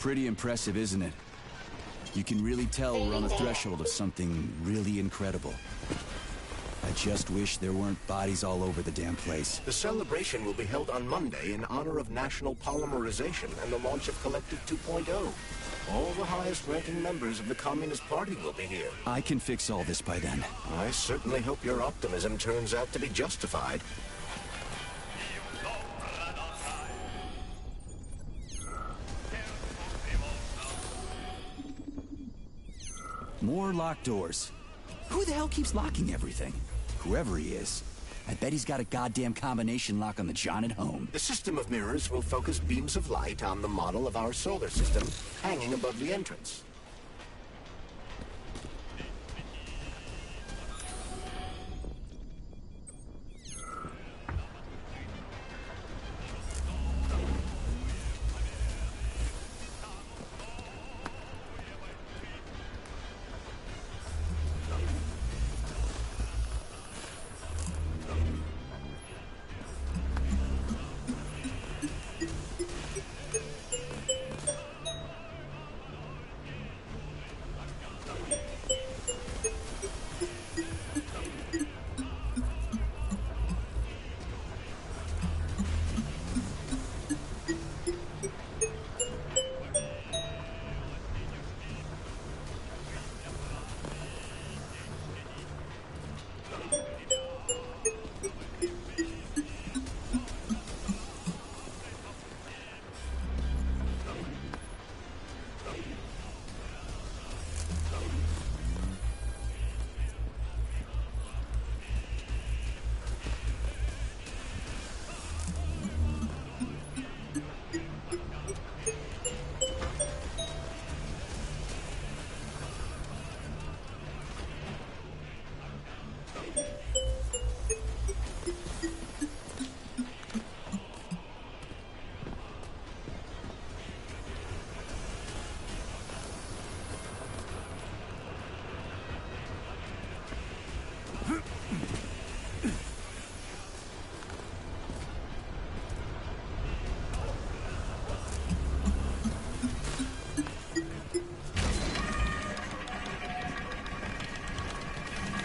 Pretty impressive, isn't it? You can really tell we're on the threshold of something really incredible. I just wish there weren't bodies all over the damn place. The celebration will be held on Monday in honor of National Polymerization and the launch of Collective 2.0. All the highest-ranking members of the Communist Party will be here. I can fix all this by then. I certainly hope your optimism turns out to be justified. More locked doors. Who the hell keeps locking everything? Whoever he is. I bet he's got a goddamn combination lock on the John at home. The system of mirrors will focus beams of light on the model of our solar system hanging above the entrance.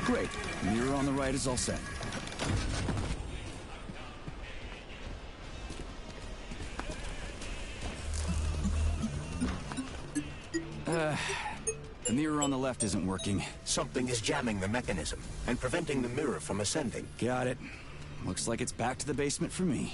Great. Mirror on the right is all set. The mirror on the left isn't working. Something is jamming the mechanism and preventing the mirror from ascending. Got it. Looks like it's back to the basement for me.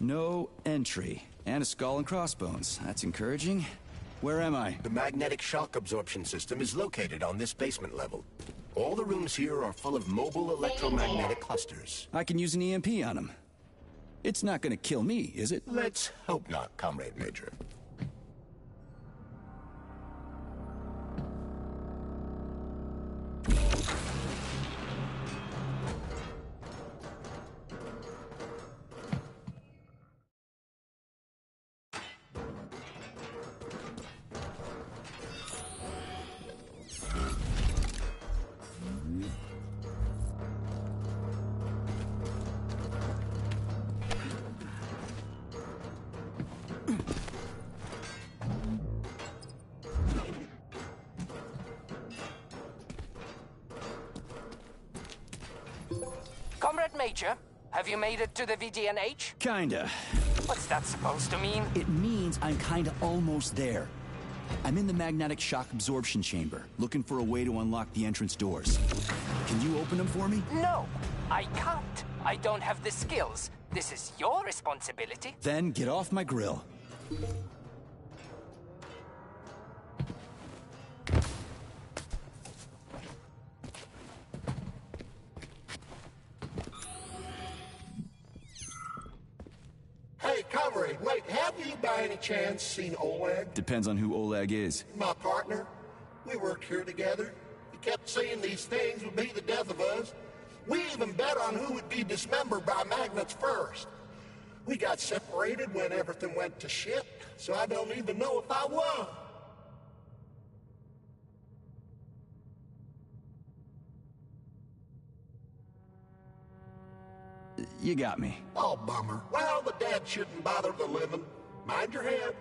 No entry. And a skull and crossbones. That's encouraging. Where am I? The magnetic shock absorption system is located on this basement level. All the rooms here are full of mobile electromagnetic clusters. I can use an EMP on them. It's not gonna kill me, is it? Let's hope not, Comrade Major. Comrade Major, have you made it to the VGNH? Kinda. What's that supposed to mean? It means I'm kinda almost there. I'm in the magnetic shock absorption chamber, looking for a way to unlock the entrance doors. Can you open them for me? No, I can't. I don't have the skills. This is your responsibility. Then get off my grill. Hey, comrade, wait, have you by any chance seen Oleg? Depends on who Oleg is. My partner. We worked here together. He kept saying these things would be the death of us. We even bet on who would be dismembered by magnets first. We got separated when everything went to shit, so I don't even know if I won. You got me. Oh, bummer. Well, the dead shouldn't bother the living. Mind your head.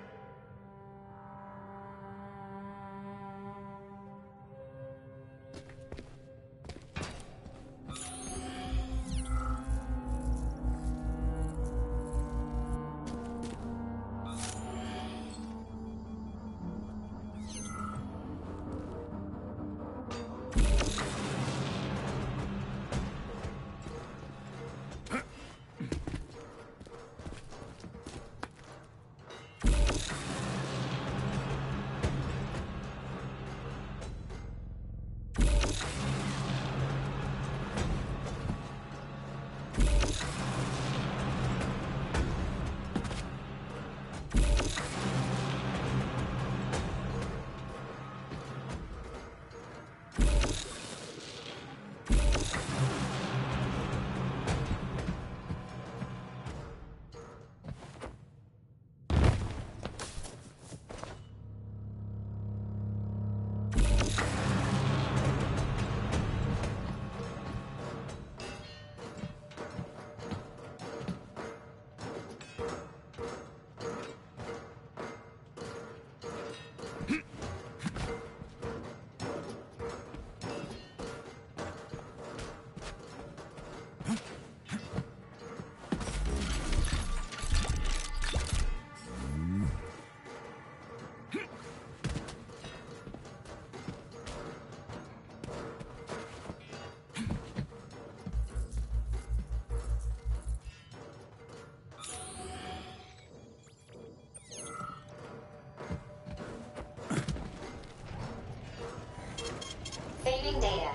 Saving data.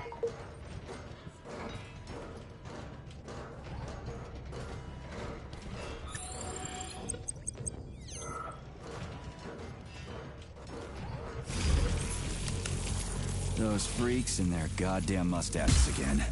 Those freaks and their goddamn mustaches again.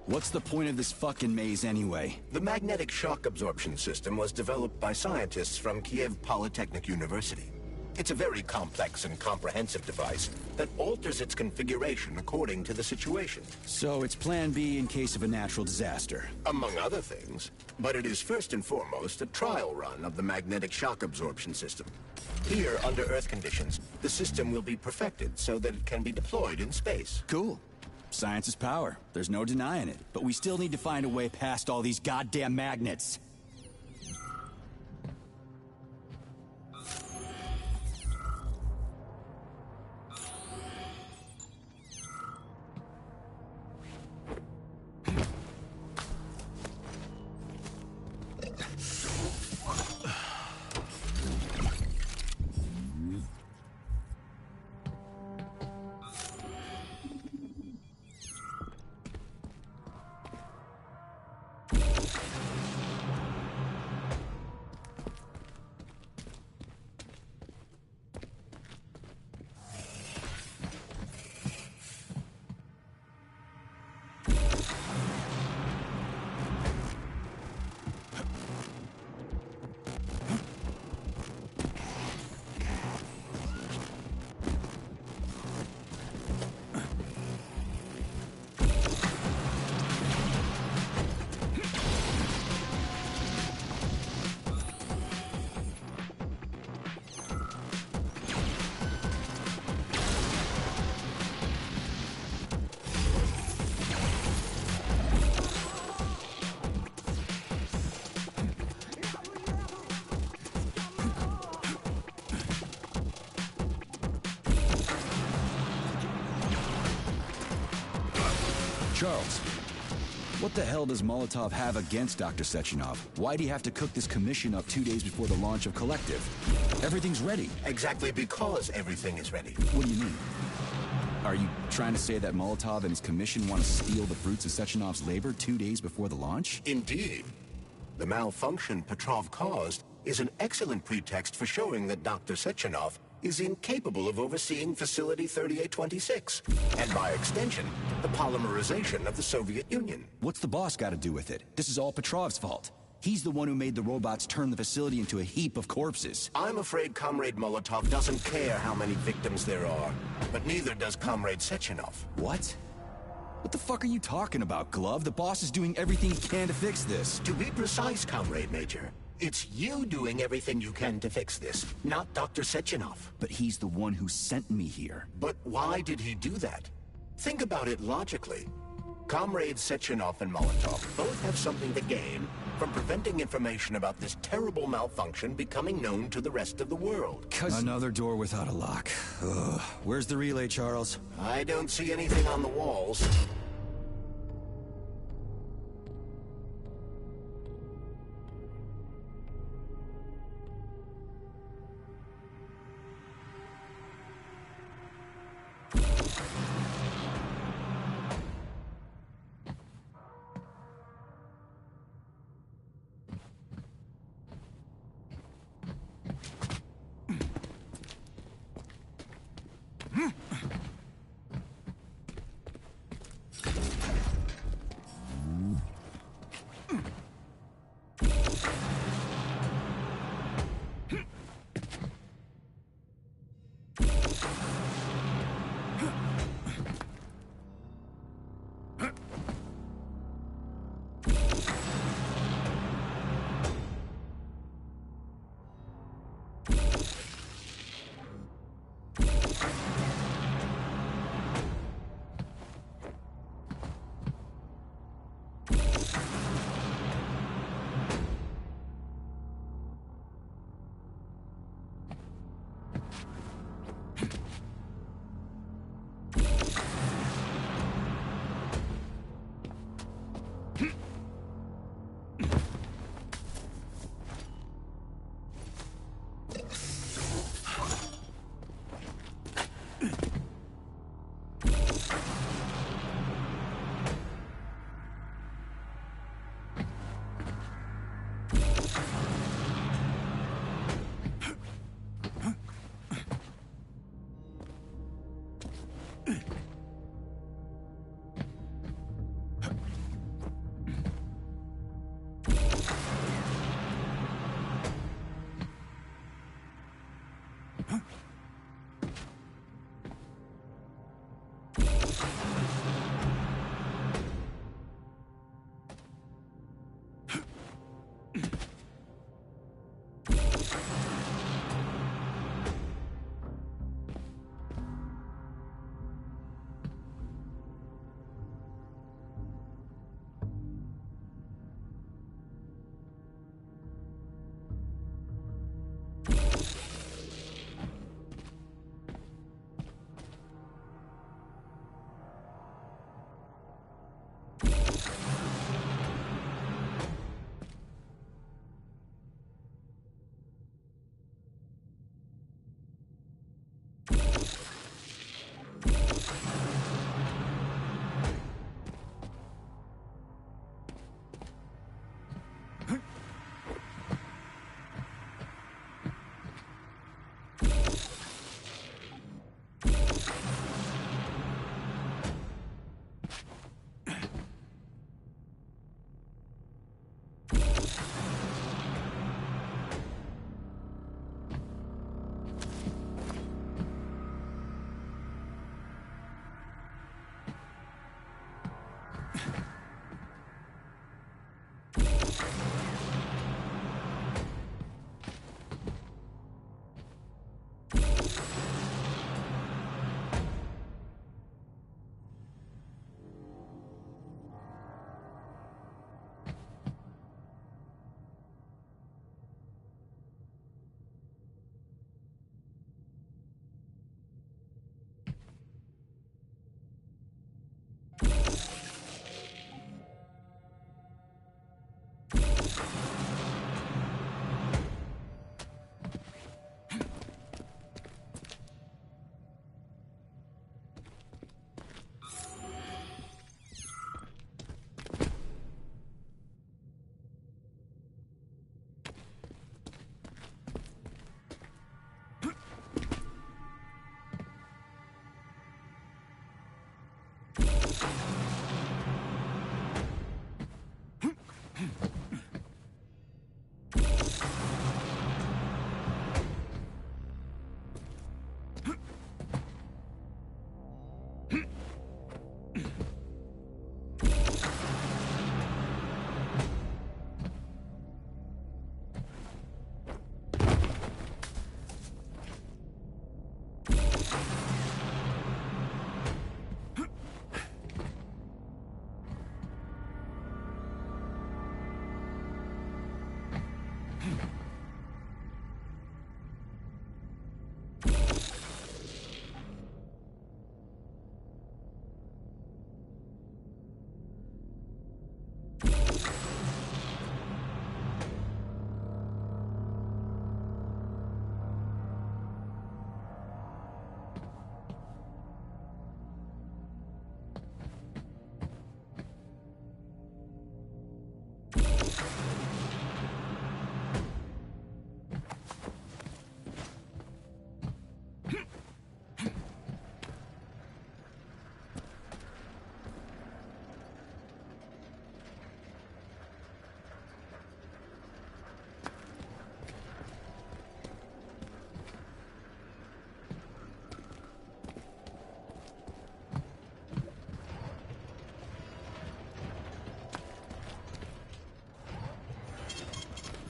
What's the point of this fucking maze anyway? The magnetic shock absorption system was developed by scientists from Kiev Polytechnic University. It's a very complex and comprehensive device that alters its configuration according to the situation. So it's plan B in case of a natural disaster. Among other things. But it is first and foremost a trial run of the magnetic shock absorption system. Here, under Earth conditions, the system will be perfected so that it can be deployed in space. Cool. Science is power. There's no denying it. But we still need to find a way past all these goddamn magnets. Charles, what the hell does Molotov have against Dr. Sechenov? Why'd he have to cook this commission up 2 days before the launch of Collective? Everything's ready. Exactly because everything is ready. What do you mean? Are you trying to say that Molotov and his commission want to steal the fruits of Sechenov's labor 2 days before the launch? Indeed. The malfunction Petrov caused is an excellent pretext for showing that Dr. Sechenov is incapable of overseeing Facility 3826, and by extension, the polymerization of the Soviet Union. What's the boss got to do with it? This is all Petrov's fault. He's the one who made the robots turn the facility into a heap of corpses. I'm afraid Comrade Molotov doesn't care how many victims there are, but neither does Comrade Sechenov. What? What the fuck are you talking about, Glove? The boss is doing everything he can to fix this. To be precise, Comrade Major, it's you doing everything you can to fix this, not Dr. Sechenov. But he's the one who sent me here. But why did he do that? Think about it logically. Comrades Sechenov and Molotov both have something to gain from preventing information about this terrible malfunction becoming known to the rest of the world. Another door without a lock. Ugh. Where's the relay, Charles? I don't see anything on the walls.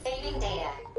Saving data.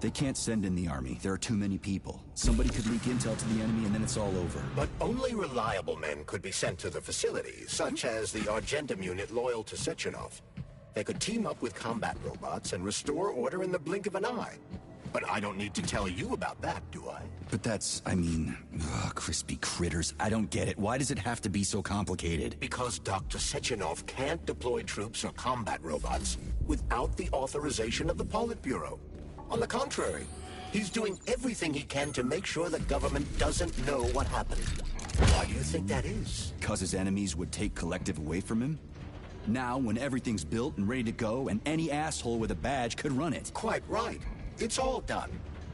They can't send in the army. There are too many people. Somebody could leak intel to the enemy and then it's all over. But only reliable men could be sent to the facility, such as the Argentum unit loyal to Sechenov. They could team up with combat robots and restore order in the blink of an eye. But I don't need to tell you about that, do I? But that's, I mean, crispy critters. I don't get it. Why does it have to be so complicated? Because Dr. Sechenov can't deploy troops or combat robots without the authorization of the Politburo. On the contrary, he's doing everything he can to make sure the government doesn't know what happened. Why do you think that is? 'Cause his enemies would take Collective away from him? Now, when everything's built and ready to go, and any asshole with a badge could run it. Quite right. It's all done.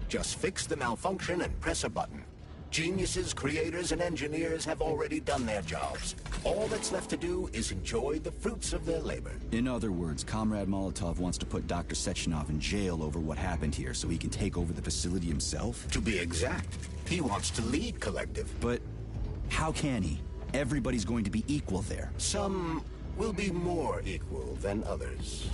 Just fix the malfunction and press a button. Geniuses, creators, and engineers have already done their jobs. All that's left to do is enjoy the fruits of their labor. In other words, Comrade Molotov wants to put Dr. Sechenov in jail over what happened here so he can take over the facility himself? To be exact, he wants to lead Collective. But how can he? Everybody's going to be equal there. Some will be more equal than others.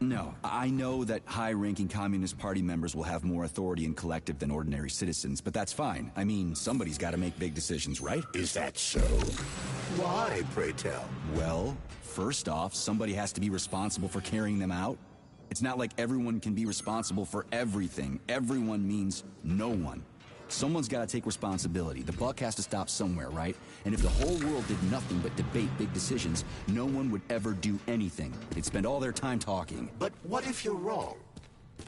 No, I know that high-ranking Communist Party members will have more authority in collective than ordinary citizens, but that's fine. I mean, somebody's got to make big decisions, right? Is that so? Why, pray tell? Well, first off, somebody has to be responsible for carrying them out. It's not like everyone can be responsible for everything. Everyone means no one. Someone's got to take responsibility. The buck has to stop somewhere, right? And if the whole world did nothing but debate big decisions, no one would ever do anything. They'd spend all their time talking. But what if you're wrong?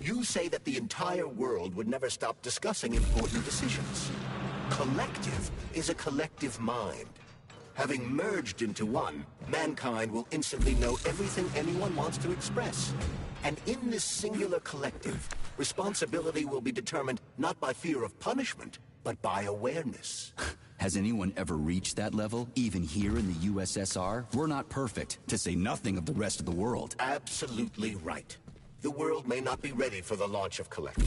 You say that the entire world would never stop discussing important decisions. Collective is a collective mind. Having merged into one, mankind will instantly know everything anyone wants to express. And in this singular collective, responsibility will be determined not by fear of punishment, but by awareness. Has anyone ever reached that level, even here in the USSR? We're not perfect, to say nothing of the rest of the world. Absolutely right. The world may not be ready for the launch of Collective.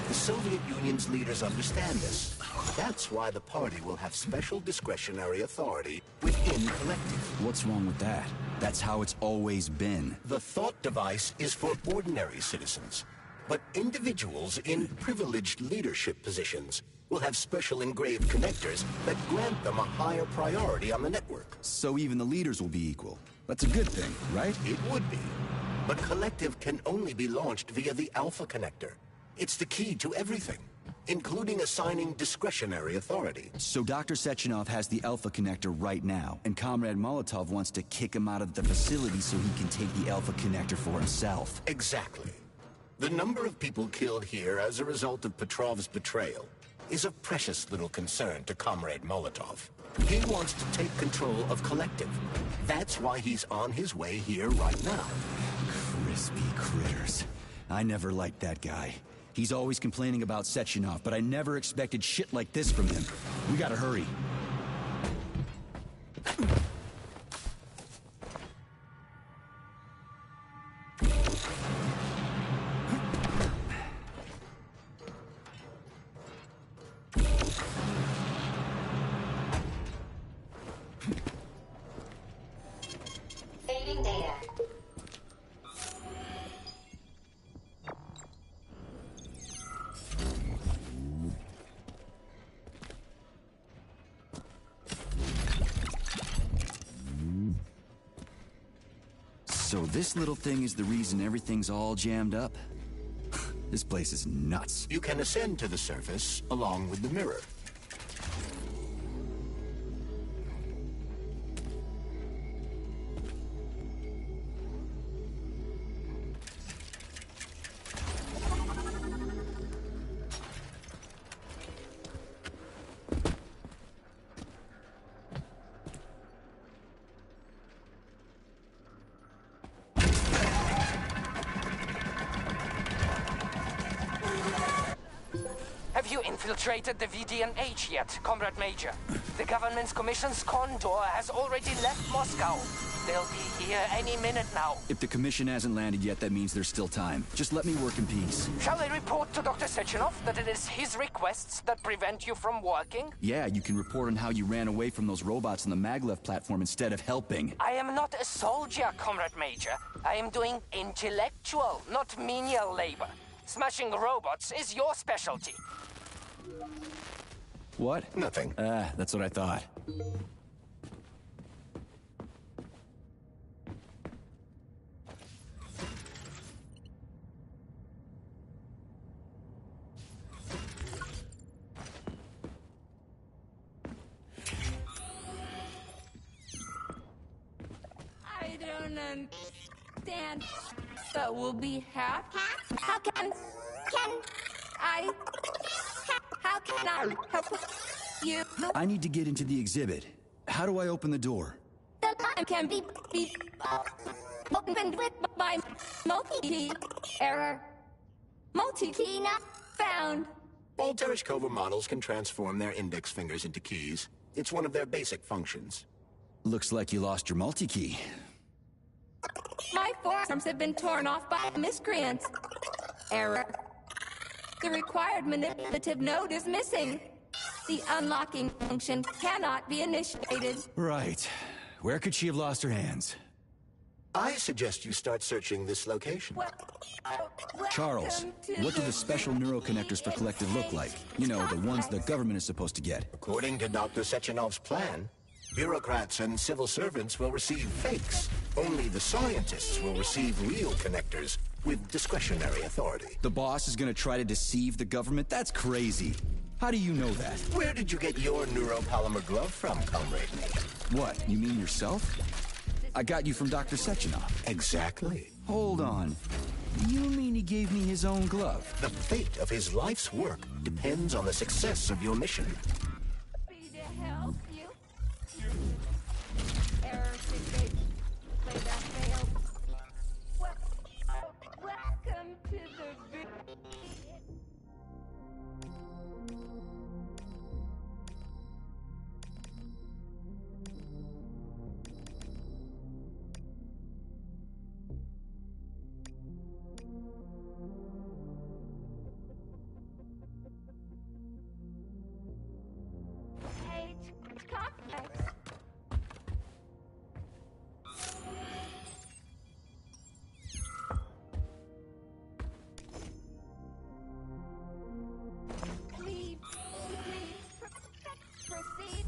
The Soviet Union's leaders understand this. That's why the party will have special discretionary authority within Collective. What's wrong with that? That's how it's always been. The thought device is for ordinary citizens, but individuals in privileged leadership positions will have special engraved connectors that grant them a higher priority on the network. So even the leaders will be equal. That's a good thing, right? It would be. But Collective can only be launched via the Alpha Connector. It's the key to everything, including assigning discretionary authority. So Dr. Sechenov has the Alpha Connector right now, and Comrade Molotov wants to kick him out of the facility so he can take the Alpha Connector for himself. Exactly. The number of people killed here as a result of Petrov's betrayal is of precious little concern to Comrade Molotov. He wants to take control of Collective. That's why he's on his way here right now. Crispy critters. I never liked that guy. He's always complaining about Sechenov, but I never expected shit like this from him. We gotta hurry. Saving data. So this little thing is the reason everything's all jammed up? This place is nuts. You can ascend to the surface along with the mirror. Have you infiltrated the VDNH yet, Comrade Major? The government's commission's condor has already left Moscow. They'll be here any minute now. If the commission hasn't landed yet, that means there's still time. Just let me work in peace. Shall I report to Dr. Sechenov that it is his requests that prevent you from working? Yeah, you can report on how you ran away from those robots on the maglev platform instead of helping. I am not a soldier, Comrade Major. I am doing intellectual, not menial labor. Smashing robots is your specialty. What? Nothing. That's what I thought. I don't understand. But we'll be happy. How can I help you? I need to get into the exhibit. How do I open the door? The line can be opened with my multi-key error. Multi-key not found. All Tereshkova models can transform their index fingers into keys. It's one of their basic functions. Looks like you lost your multi-key. My forearms have been torn off by miscreants. Error. The required manipulative node is missing. The unlocking function cannot be initiated. Right. Where could she have lost her hands? I suggest you start searching this location. Charles, what do the special neuroconnectors for Collective look like? You know, the ones the government is supposed to get. According to Dr. Sechenov's plan, bureaucrats and civil servants will receive fakes. Only the scientists will receive real connectors with discretionary authority. The boss is gonna try to deceive the government? That's crazy. How do you know that? Where did you get your neuropolymer glove from, Comrade Mate? What, you mean yourself? I got you from Dr. Sechenov. Exactly. Hold on. You mean he gave me his own glove? The fate of his life's work depends on the success of your mission. Be to help you. Error 68. Playback failed. Welcome to the complex. Please proceed.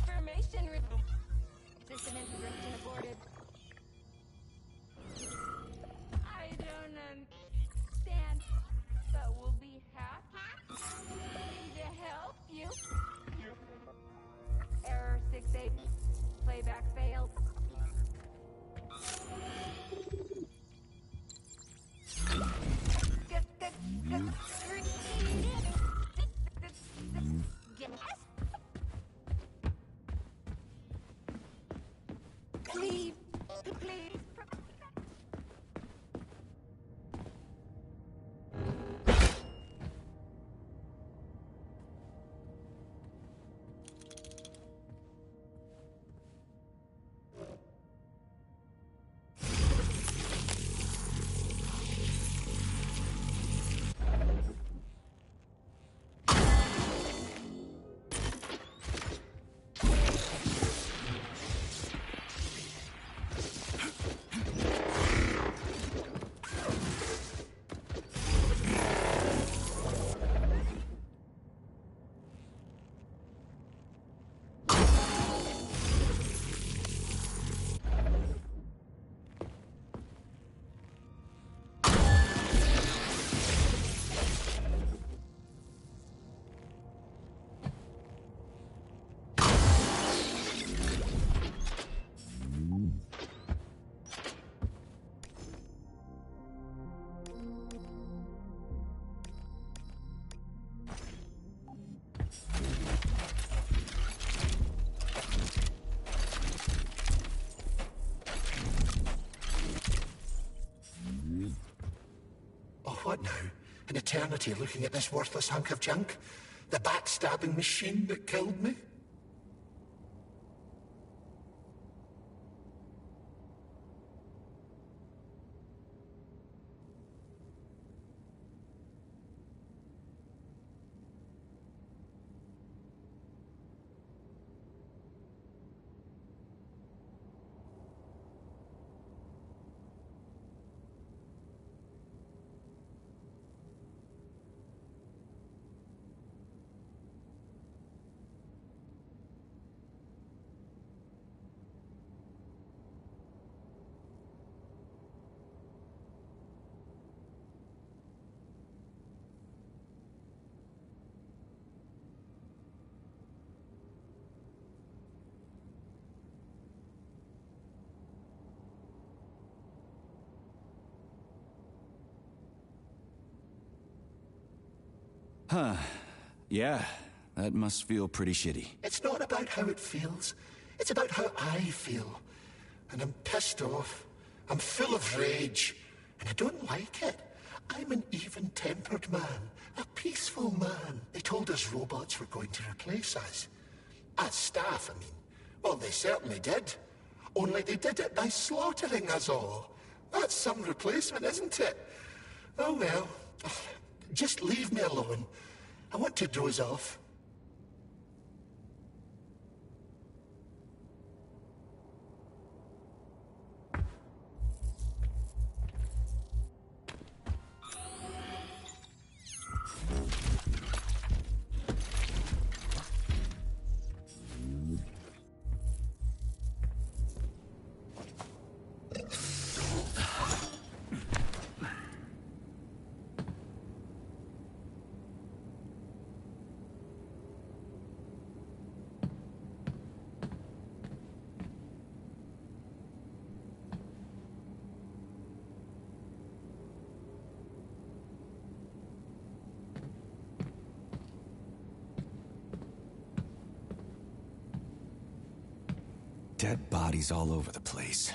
Information. System integration aborted. I don't understand, but we'll be happy to help you. Error 68. Playback failed. Please, please. What now? An eternity looking at this worthless hunk of junk? The backstabbing machine that killed me? Huh. Yeah, that must feel pretty shitty. It's not about how it feels. It's about how I feel. And I'm pissed off. I'm full of rage. And I don't like it. I'm an even-tempered man. A peaceful man. They told us robots were going to replace us. As staff, I mean. Well, they certainly did. Only they did it by slaughtering us all. That's some replacement, isn't it? Oh well. Just leave me alone. I want to doze off. Dead bodies all over the place.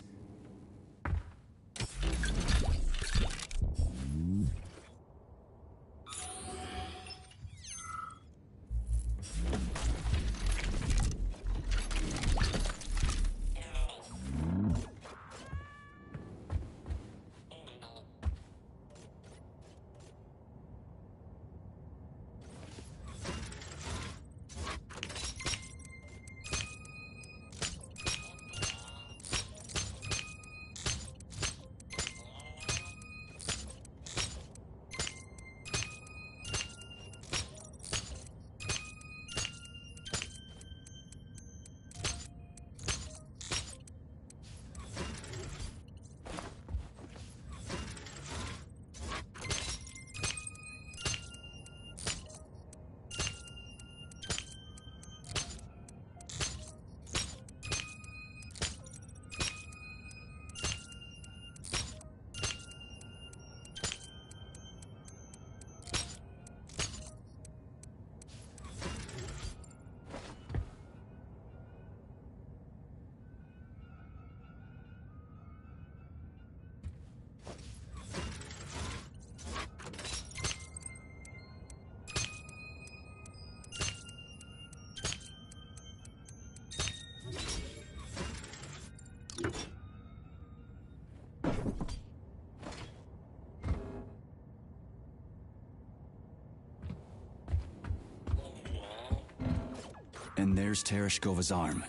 And there's Tereshkova's arm.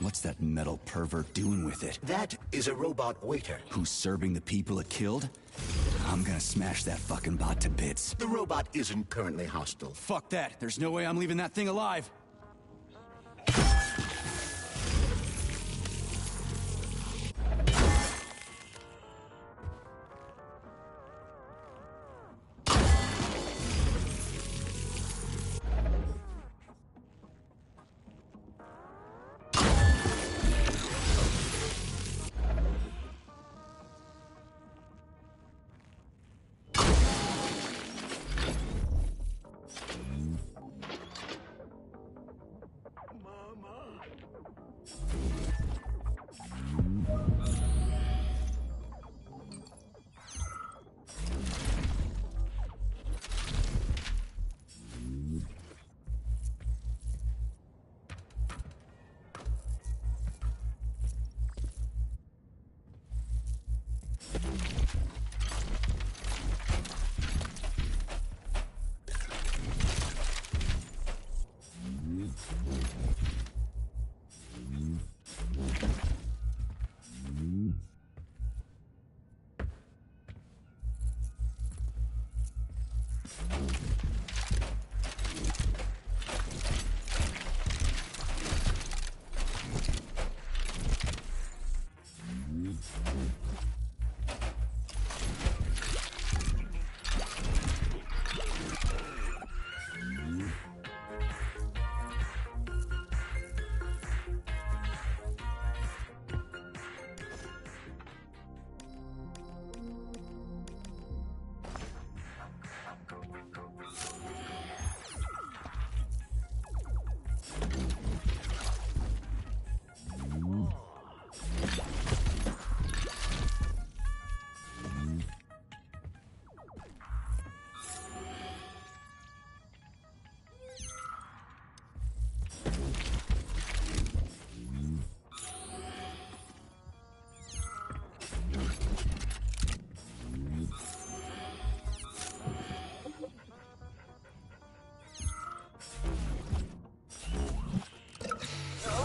What's that metal pervert doing with it? That is a robot waiter. Who's serving the people it killed? I'm gonna smash that fucking bot to bits. The robot isn't currently hostile. Fuck that. There's no way I'm leaving that thing alive.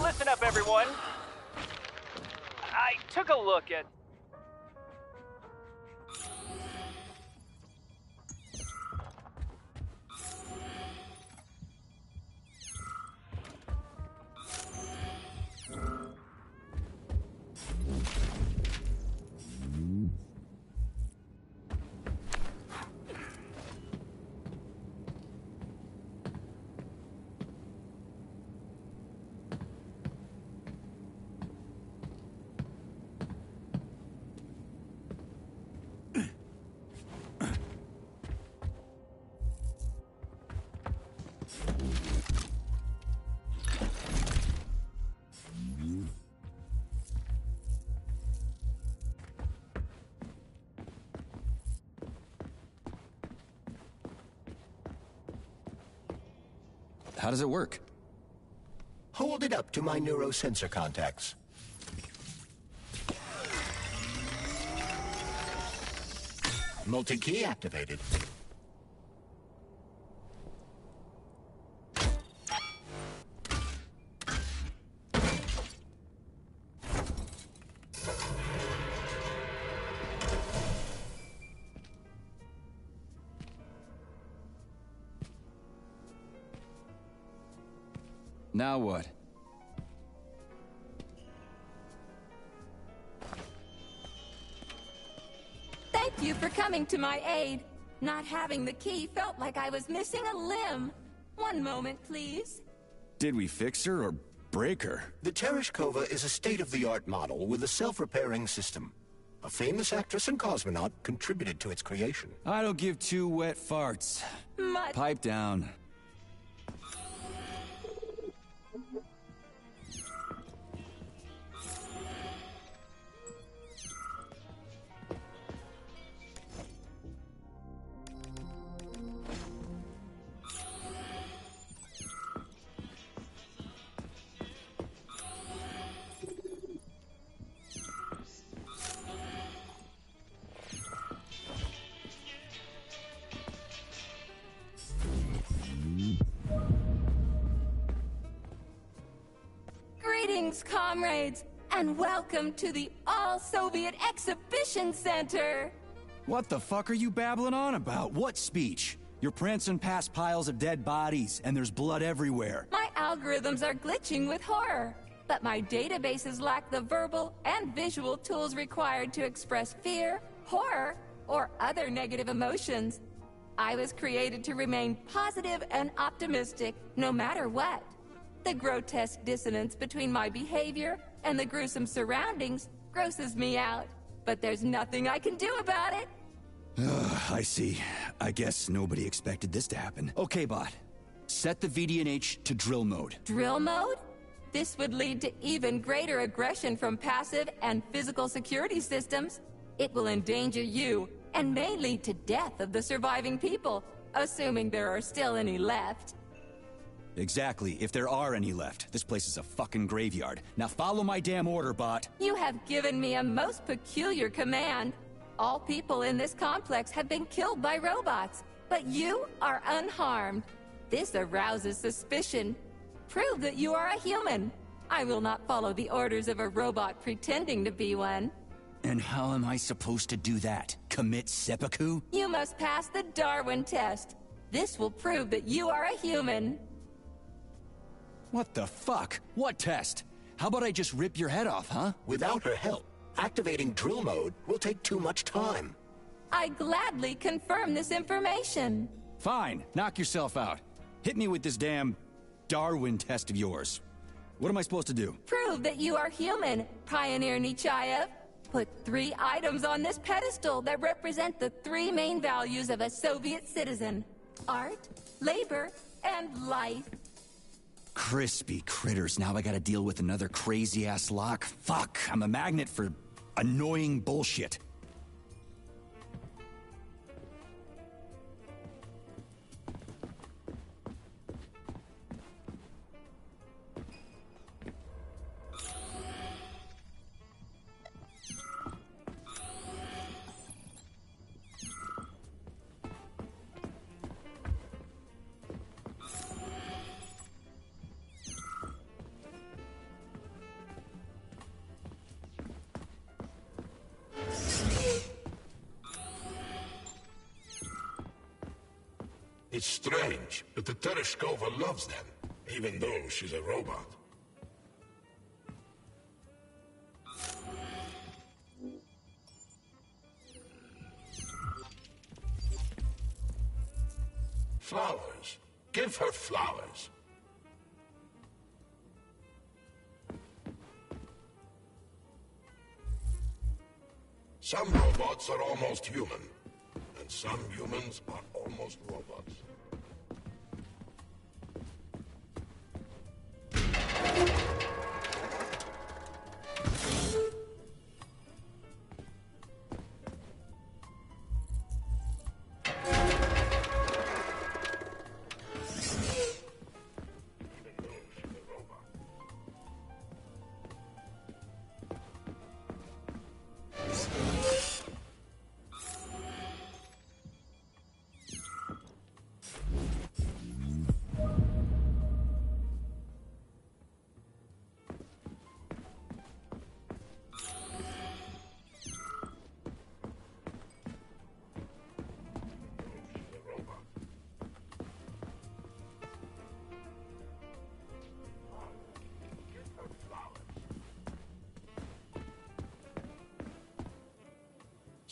Listen up, everyone. I took a look at... How does it work? Hold it up to my neurosensor contacts. Multi-key activated. Now what? Thank you for coming to my aid. Not having the key felt like I was missing a limb. One moment, please. Did we fix her or break her? The Tereshkova is a state-of-the-art model with a self-repairing system. A famous actress and cosmonaut contributed to its creation. I don't give two wet farts. Pipe down. Greetings, comrades, and welcome to the All-Soviet Exhibition Center! What the fuck are you babbling on about? What speech? You're prancing past piles of dead bodies, and there's blood everywhere. My algorithms are glitching with horror, but my databases lack the verbal and visual tools required to express fear, horror, or other negative emotions. I was created to remain positive and optimistic, no matter what. The grotesque dissonance between my behavior and the gruesome surroundings grosses me out, but there's nothing I can do about it. I see. I guess nobody expected this to happen. Okay, bot. Set the VDNH to drill mode. Drill mode? This would lead to even greater aggression from passive and physical security systems. It will endanger you and may lead to death of the surviving people, assuming there are still any left. Exactly, if there are any left. This place is a fucking graveyard. Now follow my damn order, bot. You have given me a most peculiar command. All people in this complex have been killed by robots, but you are unharmed. This arouses suspicion. Prove that you are a human. I will not follow the orders of a robot pretending to be one. And how am I supposed to do that? Commit seppuku? You must pass the Darwin test. This will prove that you are a human. What the fuck? What test? How about I just rip your head off, huh? Without her help, activating drill mode will take too much time. I gladly confirm this information. Fine, knock yourself out. Hit me with this damn Darwin test of yours. What am I supposed to do? Prove that you are human, Pioneer Nechayev. Put 3 items on this pedestal that represent the 3 main values of a Soviet citizen: art, labor, and life. Crispy critters, now I gotta deal with another crazy-ass lock? Fuck, I'm a magnet for annoying bullshit. It's strange, but the Tereshkova loves them, even though she's a robot. Flowers. Give her flowers. Some robots are almost human, and some humans are almost robots.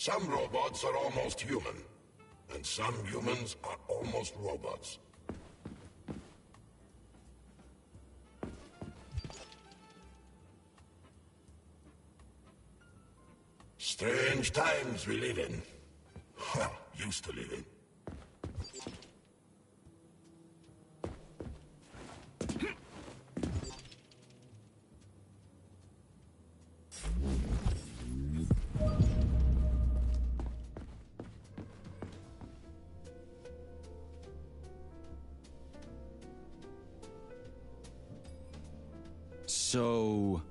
Some robots are almost human, and some humans are almost robots. Strange times we live in. Well, used to live in. So,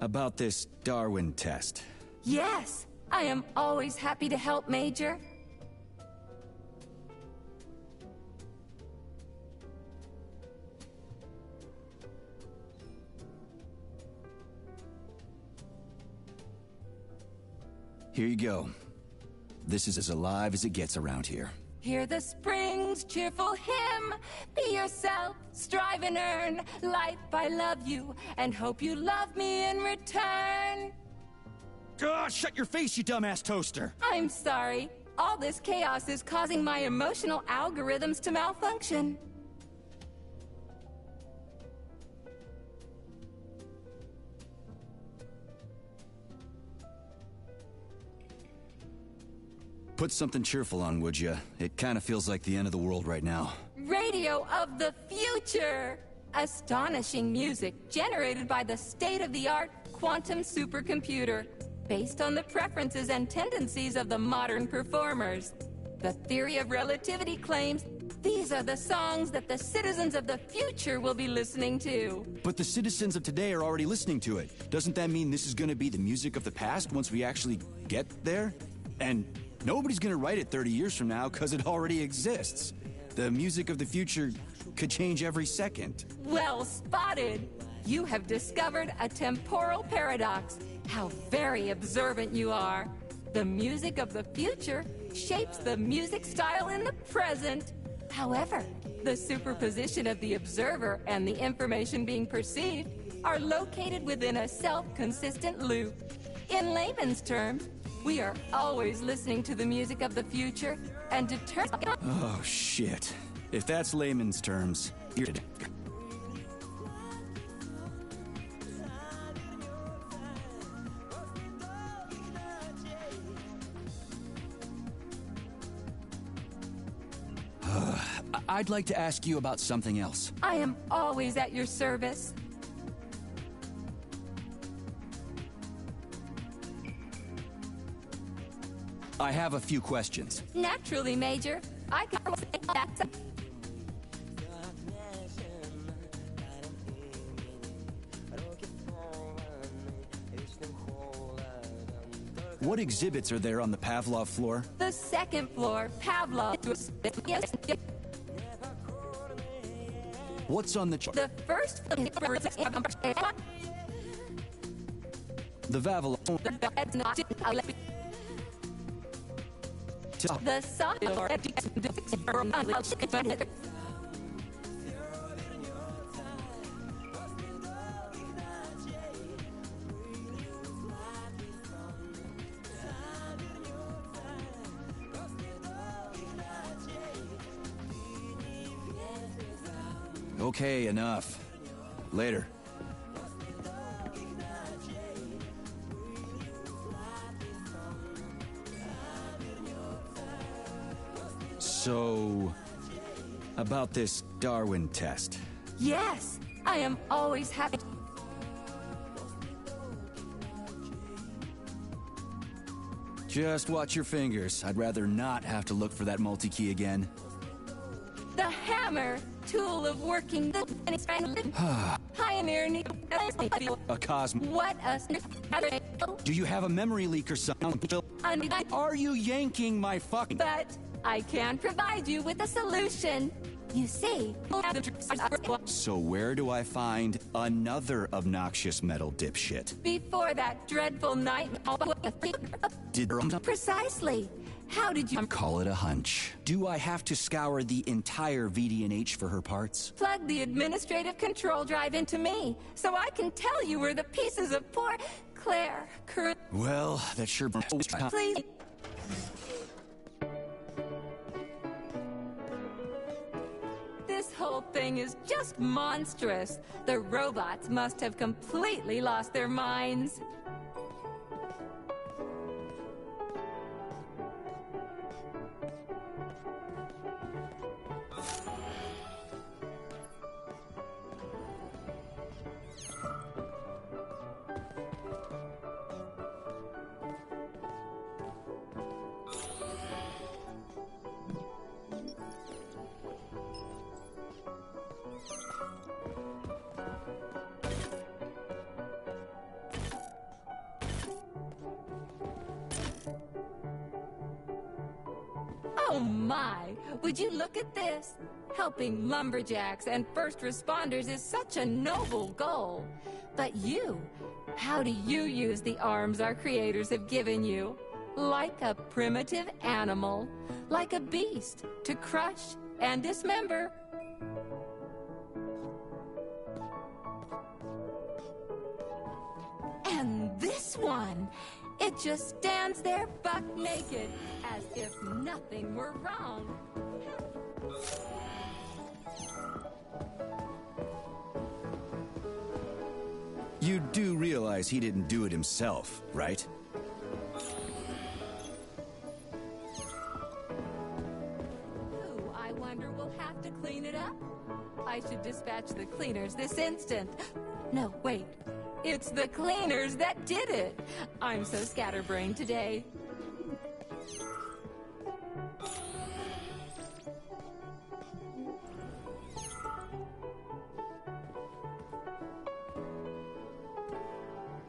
about this Darwin test. Yes, I am always happy to help, Major. Here you go. This is as alive as it gets around here. Hear the spring's cheerful hymn. Be yourself, strive and earn. Life, I love you, and hope you love me in return. God, shut your face, you dumbass toaster! I'm sorry. All this chaos is causing my emotional algorithms to malfunction. Put something cheerful on, would ya? It kind of feels like the end of the world right now. Radio of the future! Astonishing music generated by the state-of-the-art quantum supercomputer, based on the preferences and tendencies of the modern performers. The theory of relativity claims these are the songs that the citizens of the future will be listening to. But the citizens of today are already listening to it. Doesn't that mean this is gonna be the music of the past once we actually get there? And nobody's gonna write it 30 years from now because it already exists. The music of the future could change every second. Well spotted! You have discovered a temporal paradox. How very observant you are. The music of the future shapes the music style in the present. However, the superposition of the observer and the information being perceived are located within a self-consistent loop. In layman's terms, we are always listening to the music of the future and determining... Oh, shit. If that's layman's terms, you're... I'd like to ask you about something else. I am always at your service. I have a few questions. Naturally, Major. I can... What exhibits are there on the Pavlov floor? The second floor, Pavlov. What's on the chart? The first floor. The Vavilov. The sophomore. Okay, enough. Later. So, about this Darwin test. Yes, I am always happy. Just watch your fingers. I'd rather not have to look for that multi-key again. The hammer, tool of working the pioneer. A cosmo. What a... Do you have a memory leak or something? Are you yanking my fucking... But I can provide you with a solution. You see... So where do I find another obnoxious metal dipshit? Before that dreadful night... Precisely. How did you... Call it a hunch. Do I have to scour the entire VD&H for her parts? Plug the administrative control drive into me, so I can tell you where the pieces of poor Claire, current... Well, that sure... Please... This whole thing is just monstrous. The robots must have completely lost their minds. Oh my! Would you look at this? Helping lumberjacks and first responders is such a noble goal. But you, how do you use the arms our creators have given you? Like a primitive animal, like a beast, to crush and dismember. And this one, it just stands there buck naked, as if nothing were wrong. You do realize he didn't do it himself, right? Ooh, I wonder we'll have to clean it up? I should dispatch the cleaners this instant. No, wait. It's the cleaners that did it! I'm so scatterbrained today.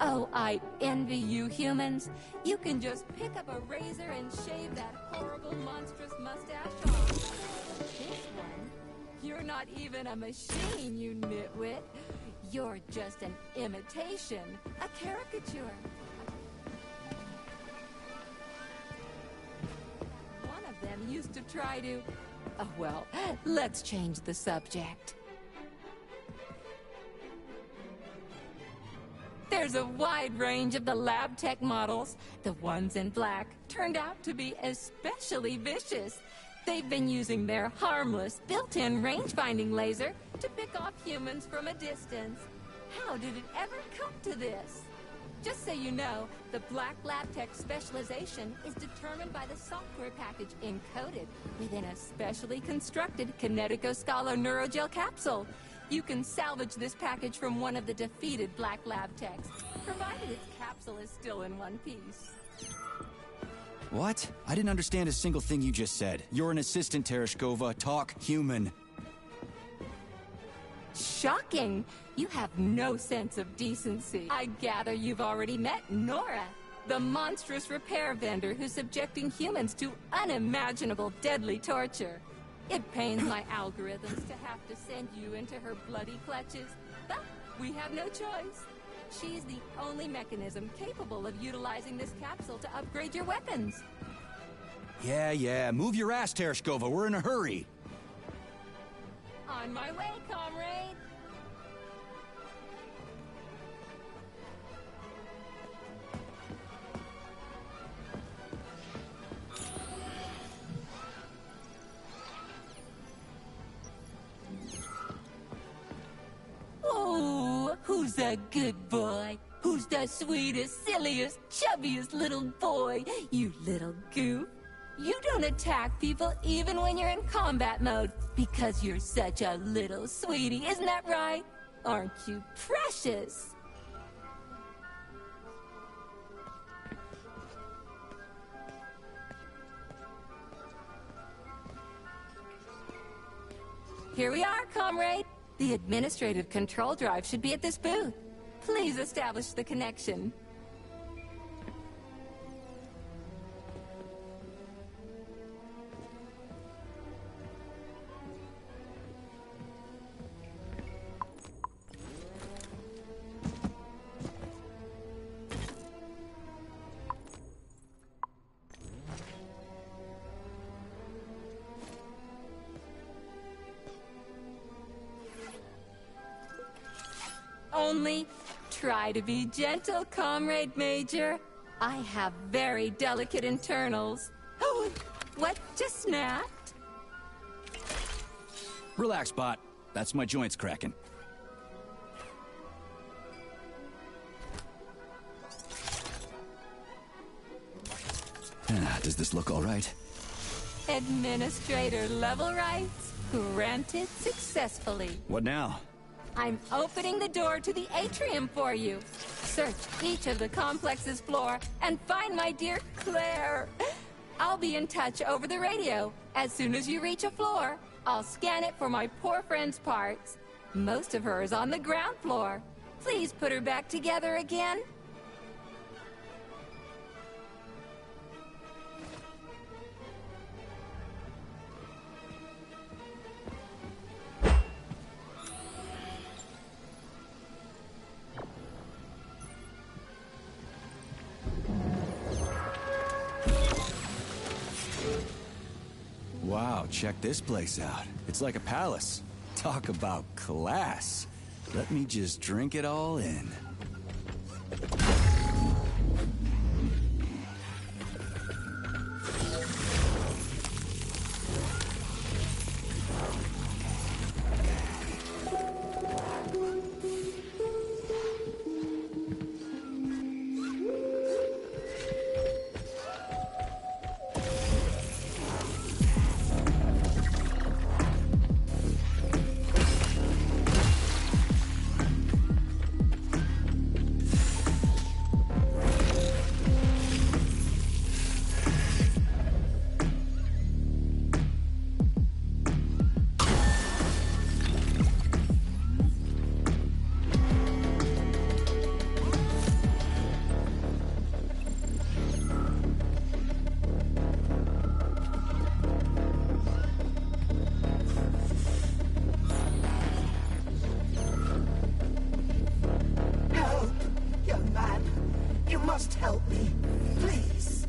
Oh, I envy you humans. You can just pick up a razor and shave that horrible, monstrous mustache off. This one, you're not even a machine, you nitwit. You're just an imitation, a caricature. One of them used to try to... Oh, well, let's change the subject. There's a wide range of the lab tech models. The ones in black turned out to be especially vicious. They've been using their harmless, built-in range-finding laser to pick off humans from a distance. How did it ever come to this? Just so you know, the Black Lab Tech specialization is determined by the software package encoded within a specially constructed Kinetico-Scala Neurogel capsule. You can salvage this package from one of the defeated Black Lab Techs, provided its capsule is still in one piece. What? I didn't understand a single thing you just said. You're an assistant, Tereshkova. Talk human. Shocking! You have no sense of decency. I gather you've already met Nora, the monstrous repair vendor who's subjecting humans to unimaginable deadly torture. It pains my algorithms to have to send you into her bloody clutches, but we have no choice. She's the only mechanism capable of utilizing this capsule to upgrade your weapons. Yeah, move your ass, Tereshkova. We're in a hurry. On my way, comrade. Oh, who's a good boy? Who's the sweetest, silliest, chubbiest little boy? You little goof. You don't attack people even when you're in combat mode because you're such a little sweetie, isn't that right? Aren't you precious? Here we are, comrade. The administrative control drive should be at this booth. Please establish the connection. Only Try to be gentle, Comrade Major. I have very delicate internals. Oh, what just snapped? Relax, Bot. That's my joints cracking. Does this look all right? Administrator level rights granted successfully. What now? I'm opening the door to the atrium for you. Search each of the complex's floor and find my dear Claire. I'll be in touch over the radio. As soon as you reach a floor, I'll scan it for my poor friend's parts. Most of her is on the ground floor. Please put her back together again. Wow, check this place out. It's like a palace. Talk about class. Let me just drink it all in. Help me, please.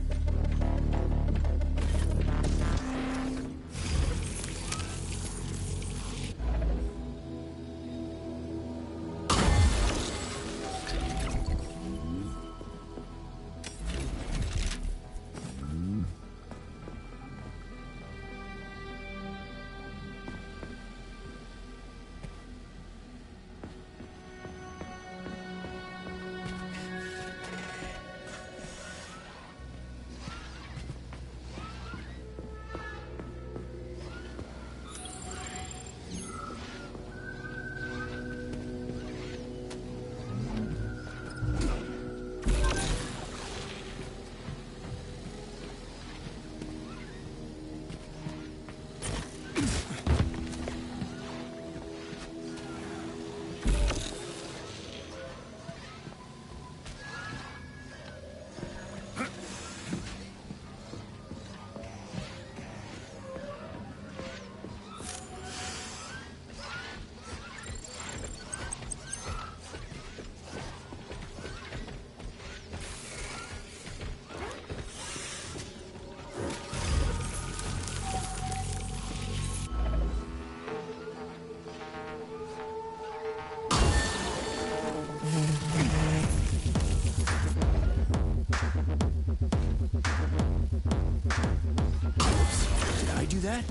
That?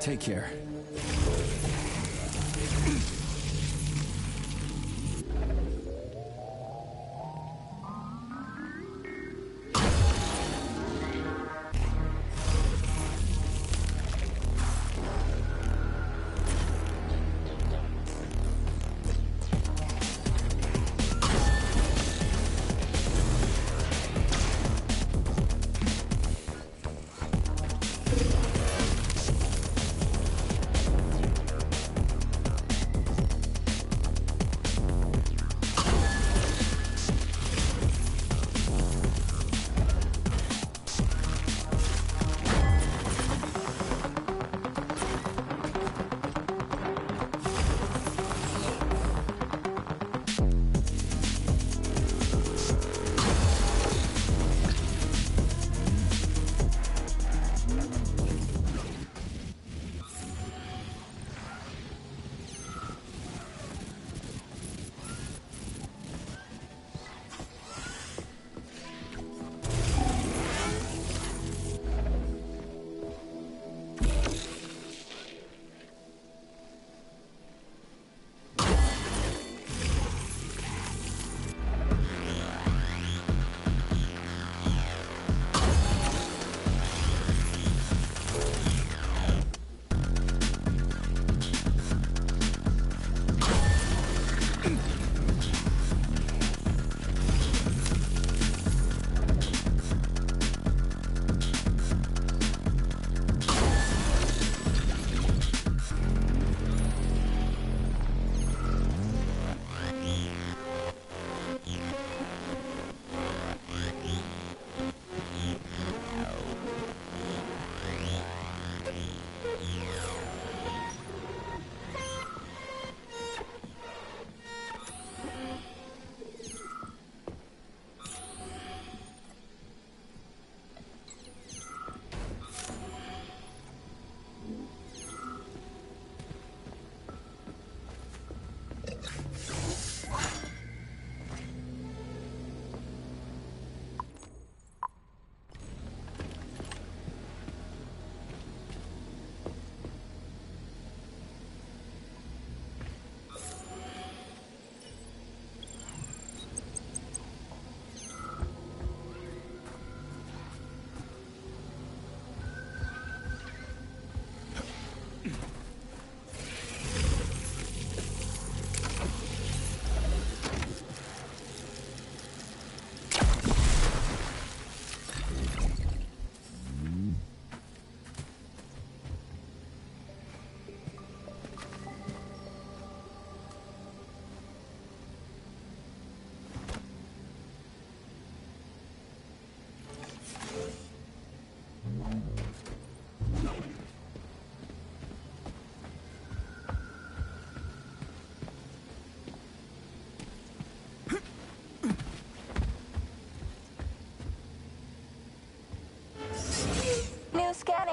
Take care.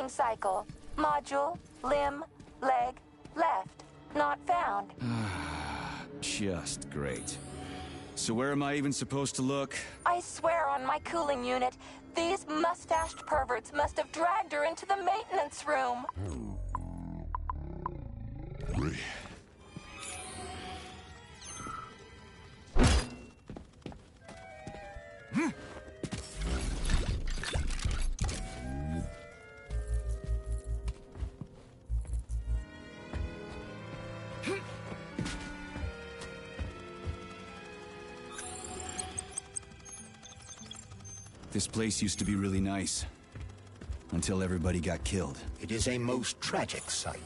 same cycle. Module, limb, leg, left. Not found. Just great. So where am I even supposed to look? I swear on my cooling unit, these mustached perverts must have dragged her into the maintenance room. This place used to be really nice. Until everybody got killed. It is a most tragic sight.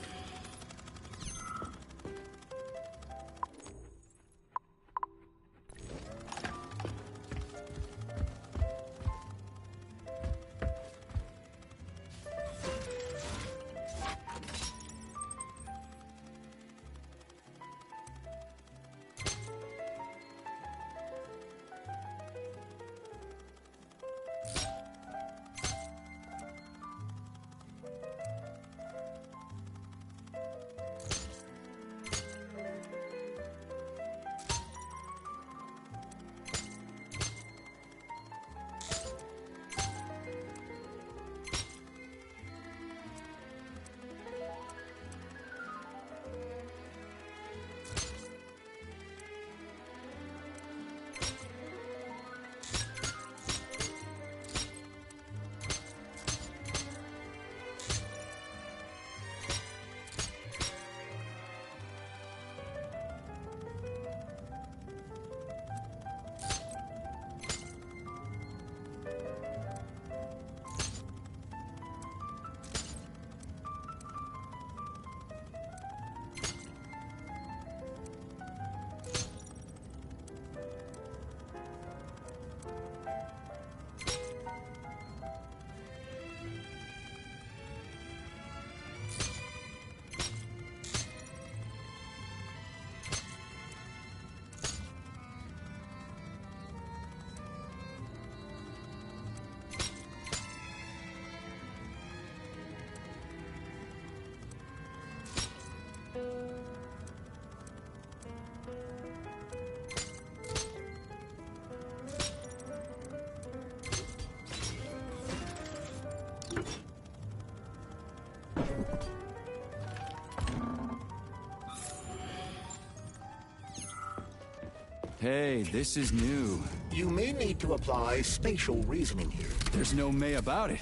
Hey, this is new. You may need to apply spatial reasoning here. There's no may about it.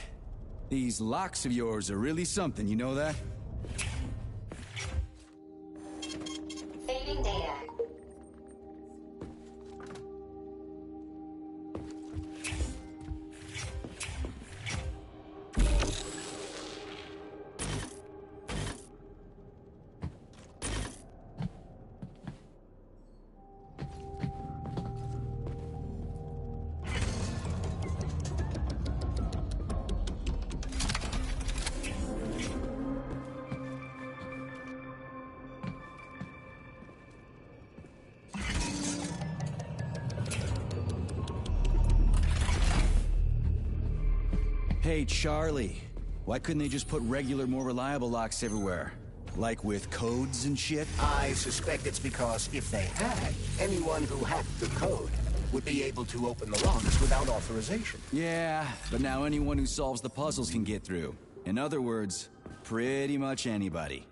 These locks of yours are really something, you know that? Saving data. Hey, Charlie. Why couldn't they just put regular, more reliable locks everywhere? Like with codes and shit? I suspect it's because if they had, anyone who hacked the code would be able to open the locks without authorization. Yeah, but now anyone who solves the puzzles can get through. In other words, pretty much anybody.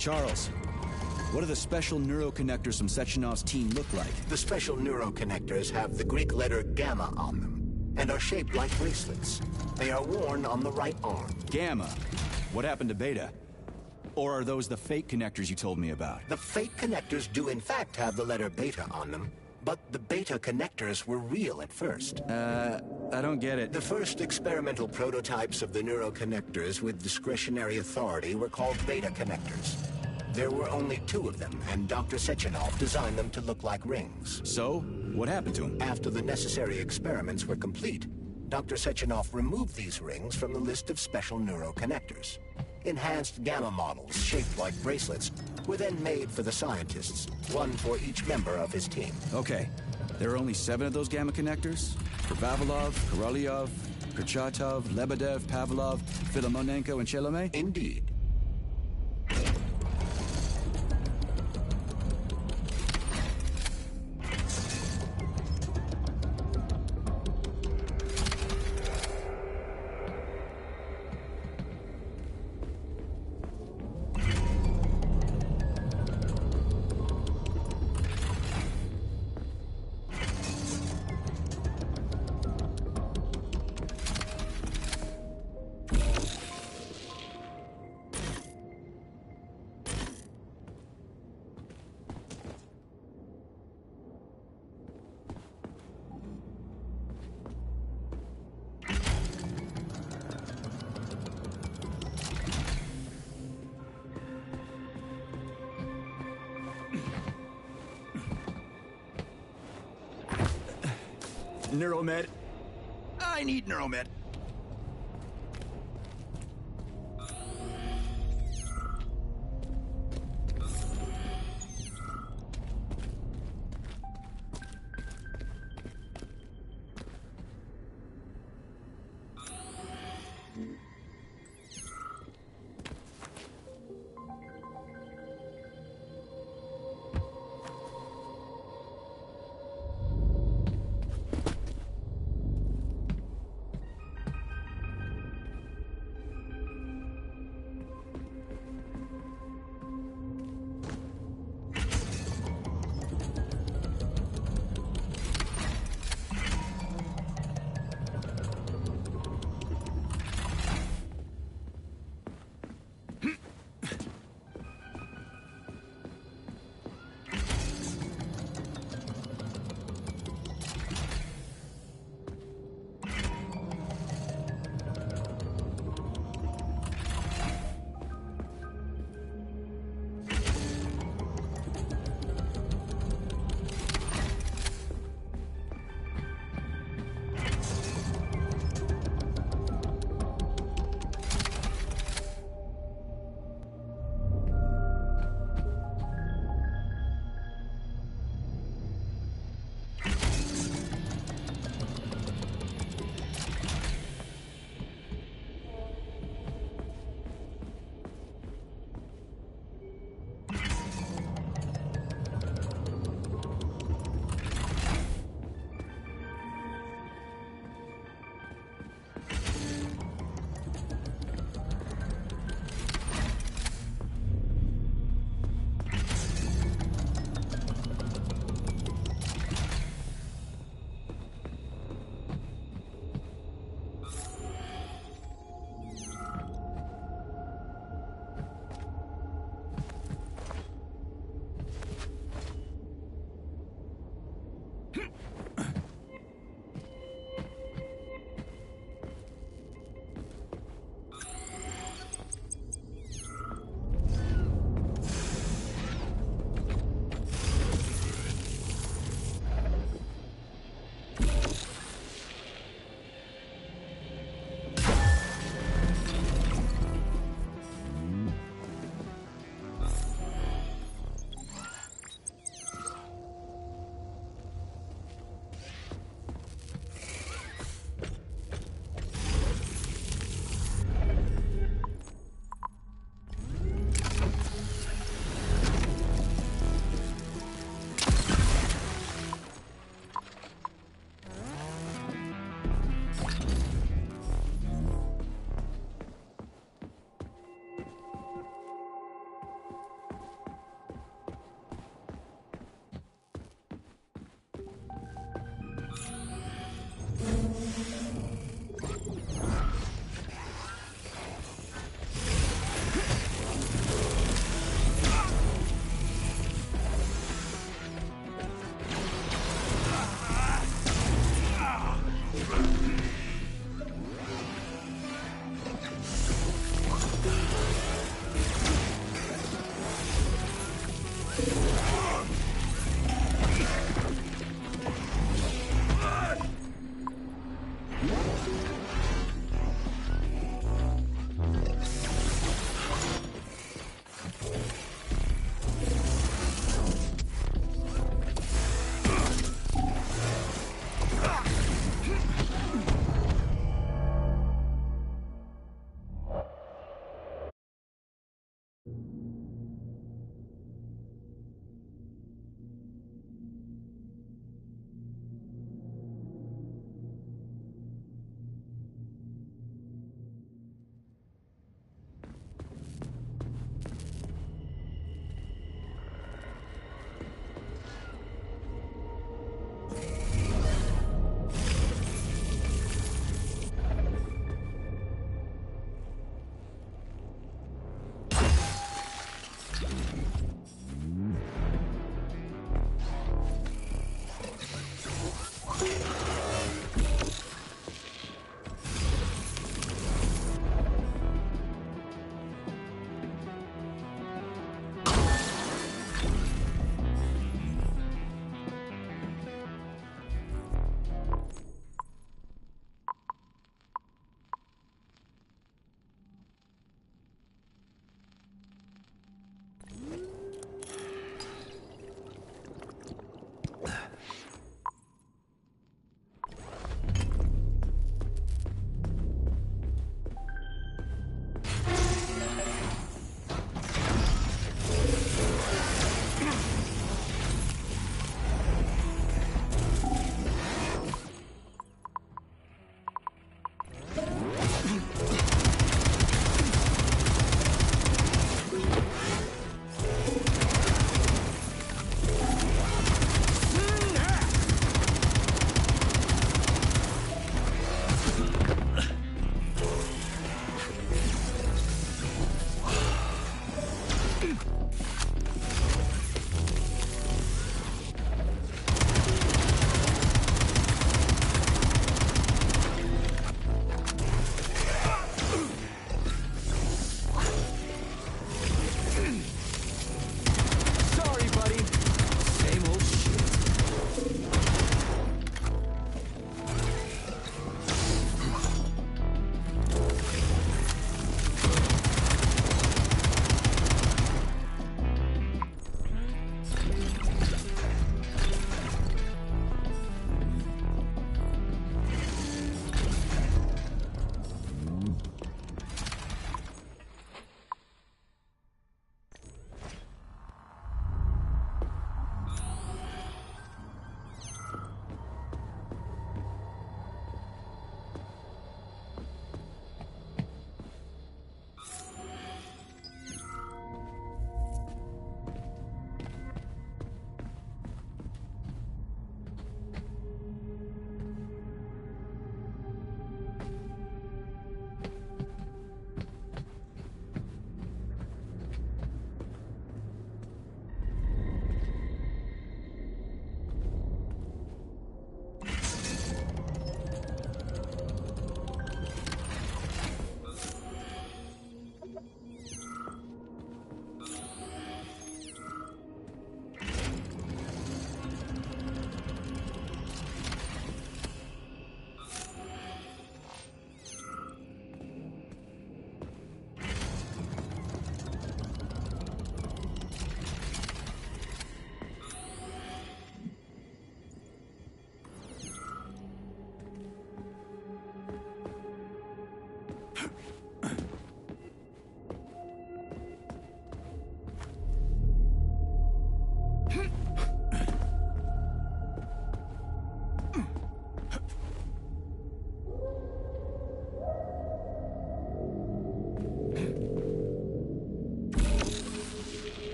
Charles, what do the special neuroconnectors from Sechenov's team look like? The special neuroconnectors have the Greek letter gamma on them and are shaped like bracelets. They are worn on the right arm. Gamma? What happened to Beta? Or are those the fake connectors you told me about? The fake connectors do in fact have the letter beta on them, but the beta connectors were real at first. I don't get it. The first experimental prototypes of the neuroconnectors with discretionary authority were called beta connectors. There were only 2 of them, and Dr. Sechenov designed them to look like rings. So, what happened to him? After the necessary experiments were complete, Dr. Sechenov removed these rings from the list of special neuroconnectors. Enhanced gamma models, shaped like bracelets, were then made for the scientists, one for each member of his team. Okay, there are only 7 of those gamma connectors? For Vavilov, Korolyov, Kurchatov, Lebedev, Pavlov, Filomonenko, and Chelome? Indeed. Neuromed. I need Neuromed.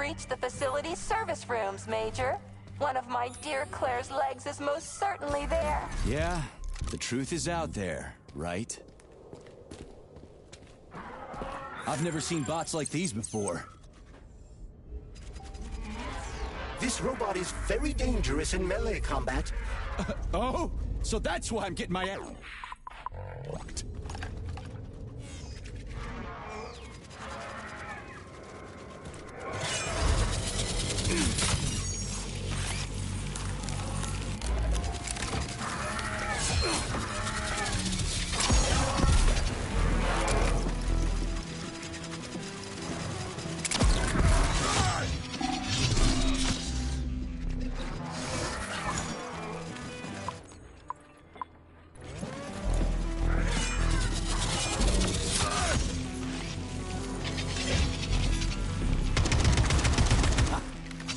reached the facility's service rooms, Major. One of my dear Claire's legs is most certainly there. Yeah, the truth is out there, right? I've never seen bots like these before. This robot is very dangerous in melee combat. Oh? So that's why I'm getting my ass...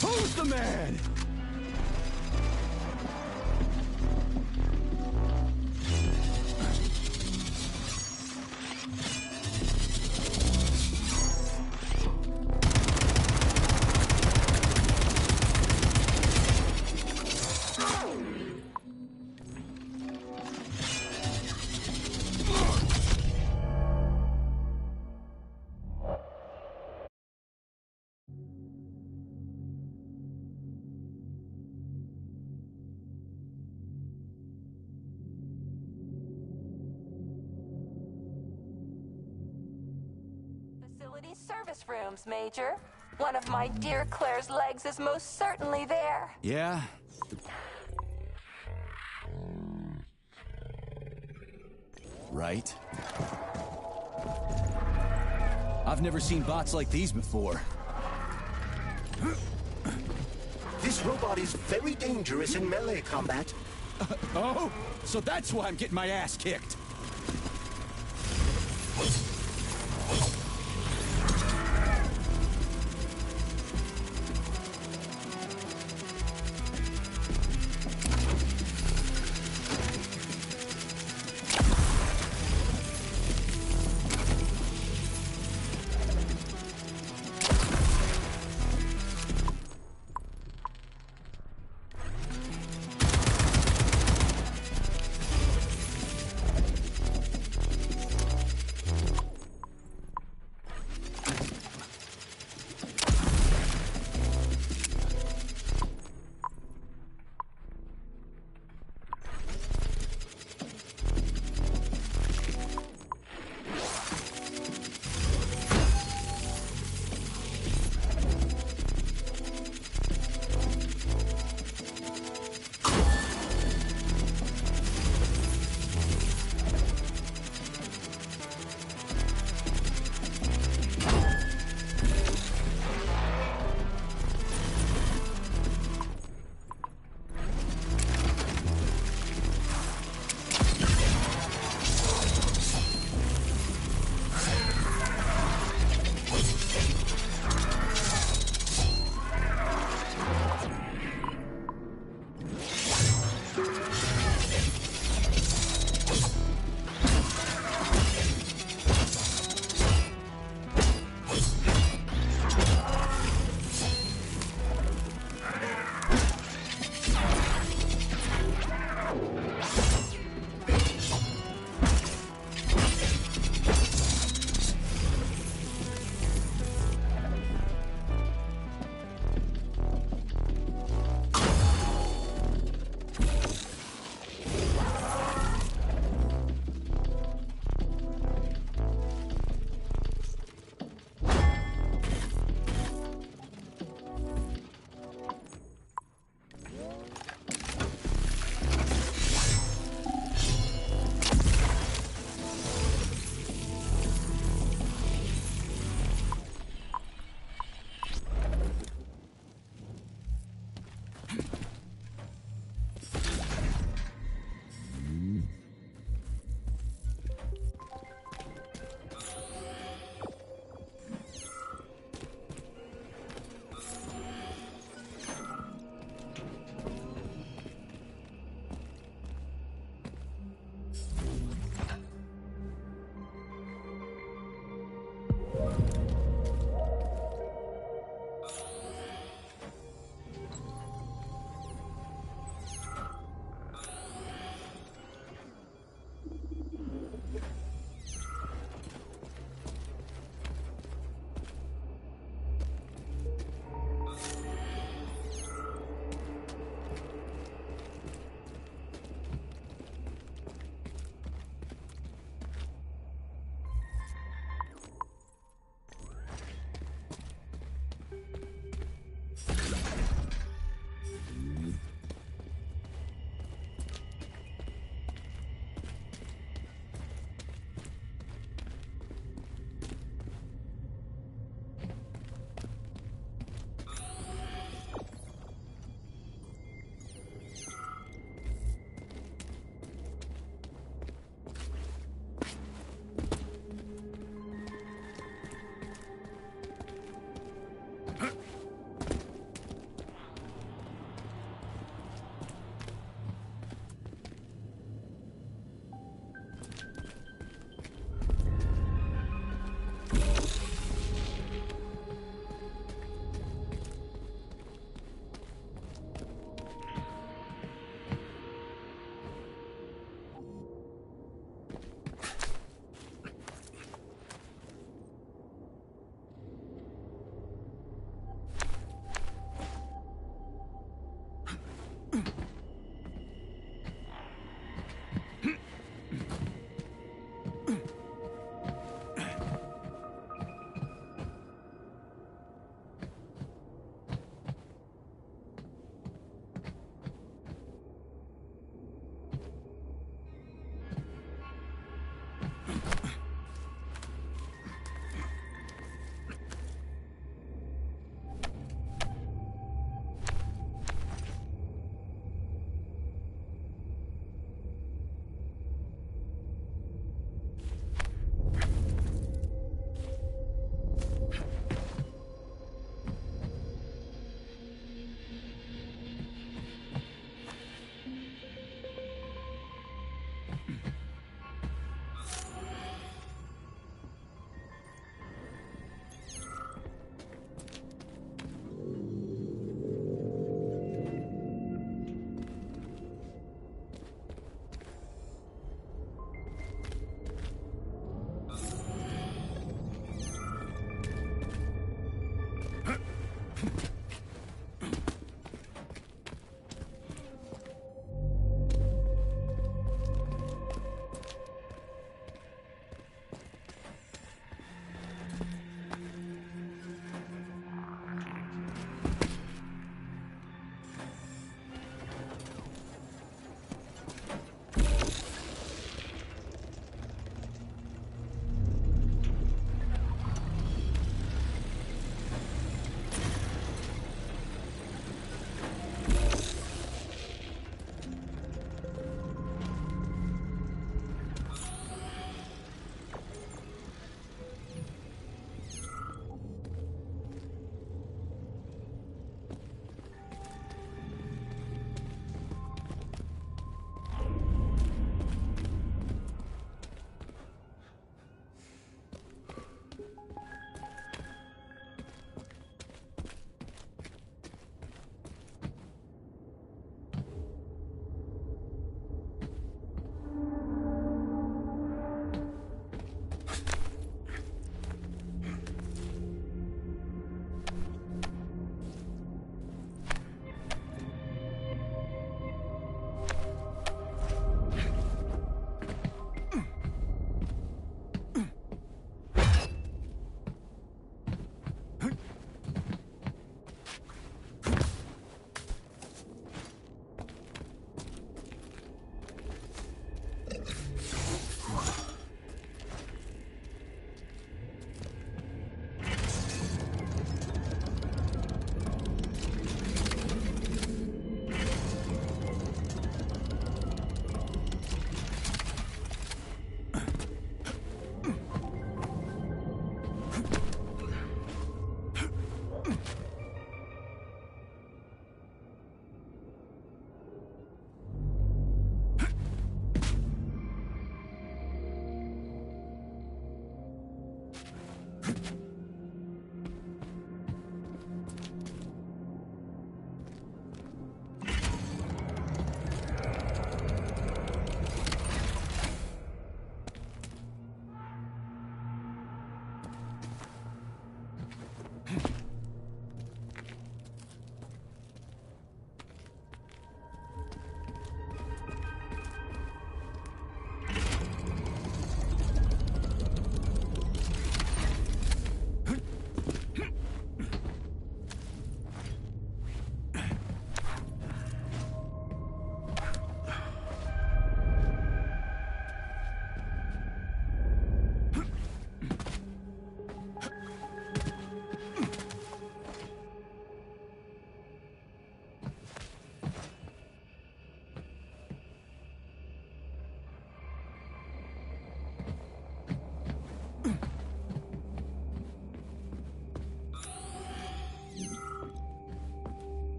Who's the man? Facility service rooms, Major. One of my dear Claire's legs is most certainly there. Yeah? Right? I've never seen bots like these before. This robot is very dangerous in melee combat. Oh? So that's why I'm getting my ass kicked.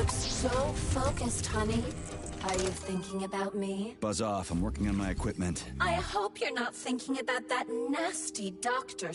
look so focused, honey. Are you thinking about me? Buzz off. I'm working on my equipment. I hope you're not thinking about that nasty Dr.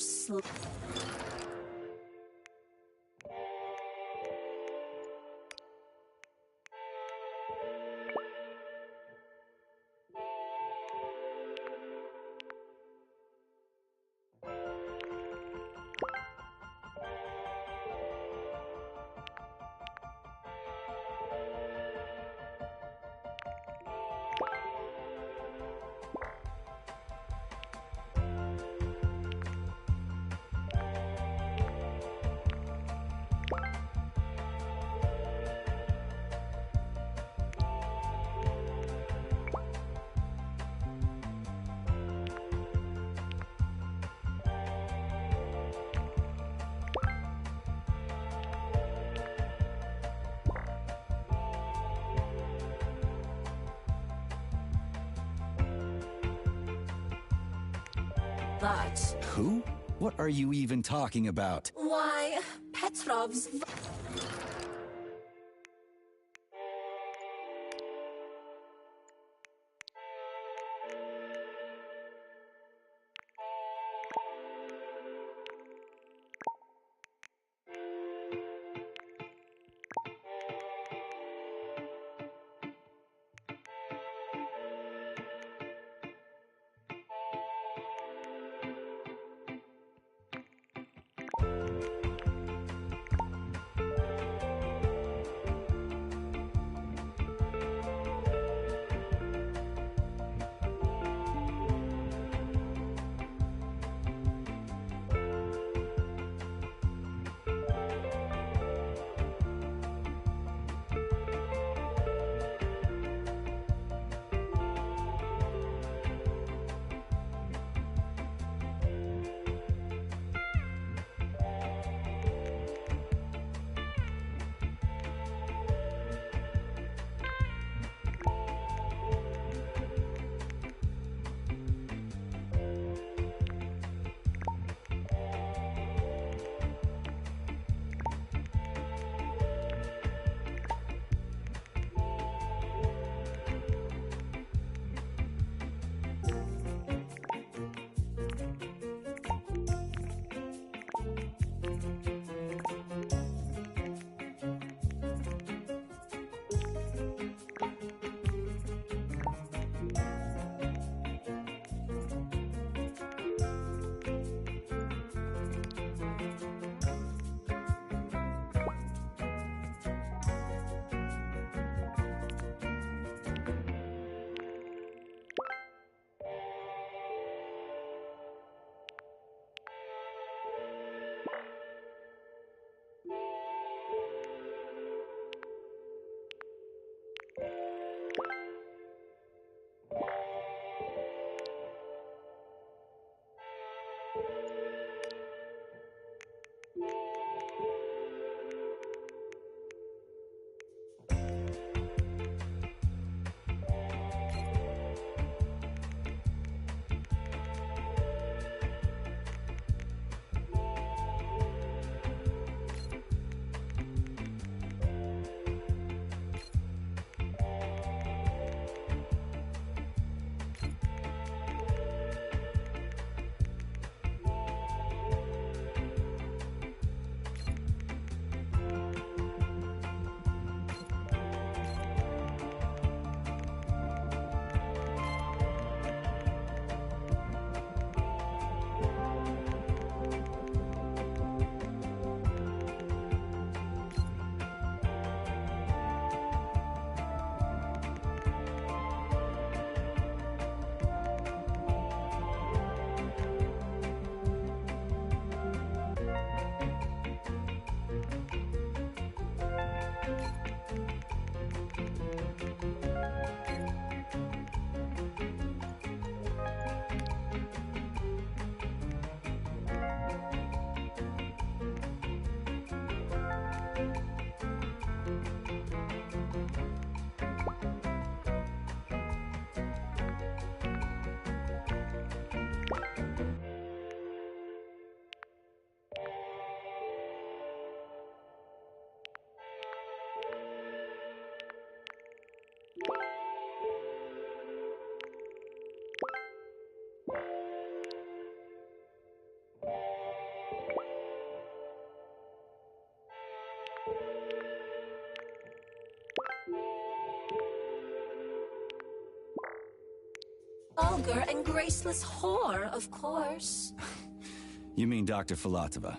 But Who? What are you even talking about? why, Petrov's... vulgar and graceless whore, of course. You mean Dr. Filatova?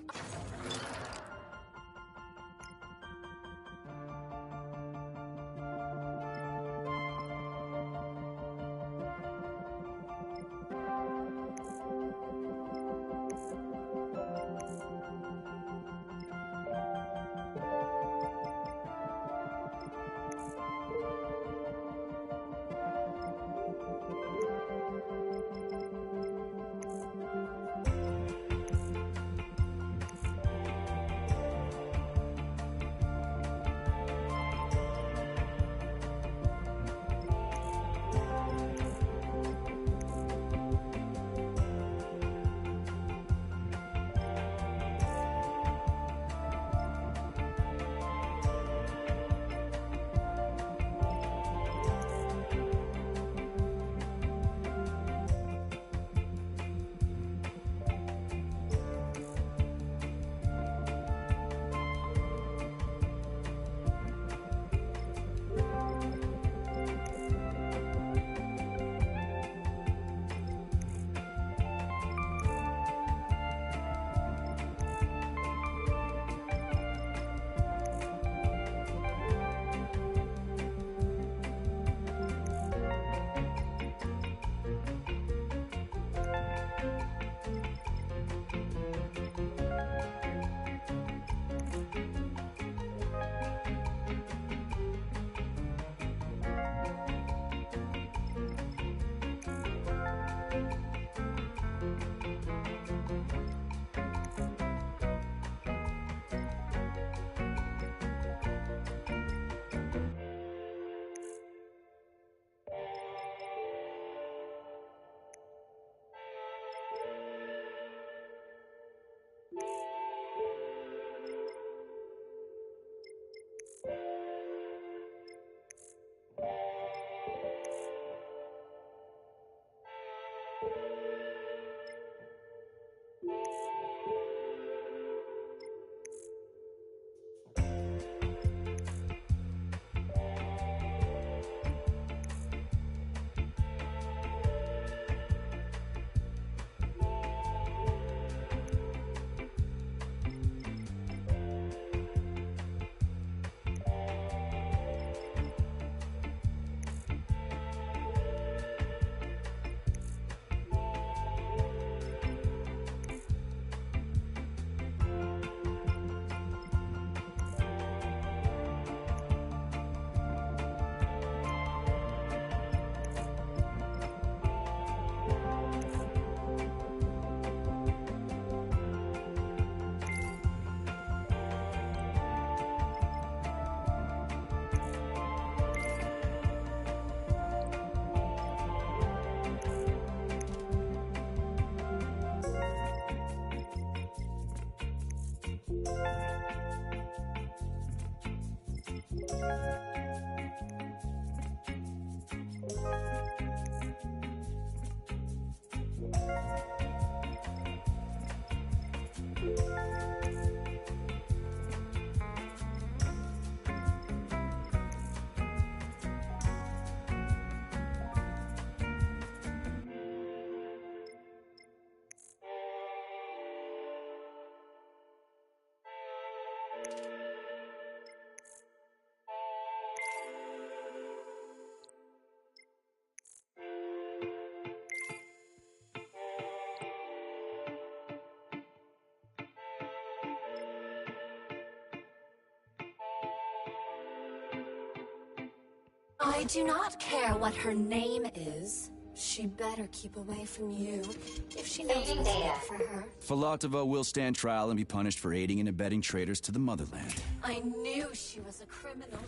I do not care what her name is. She better keep away from you if she knows what's good for her. Filatova will stand trial and be punished for aiding and abetting traitors to the motherland. I knew she was a criminal.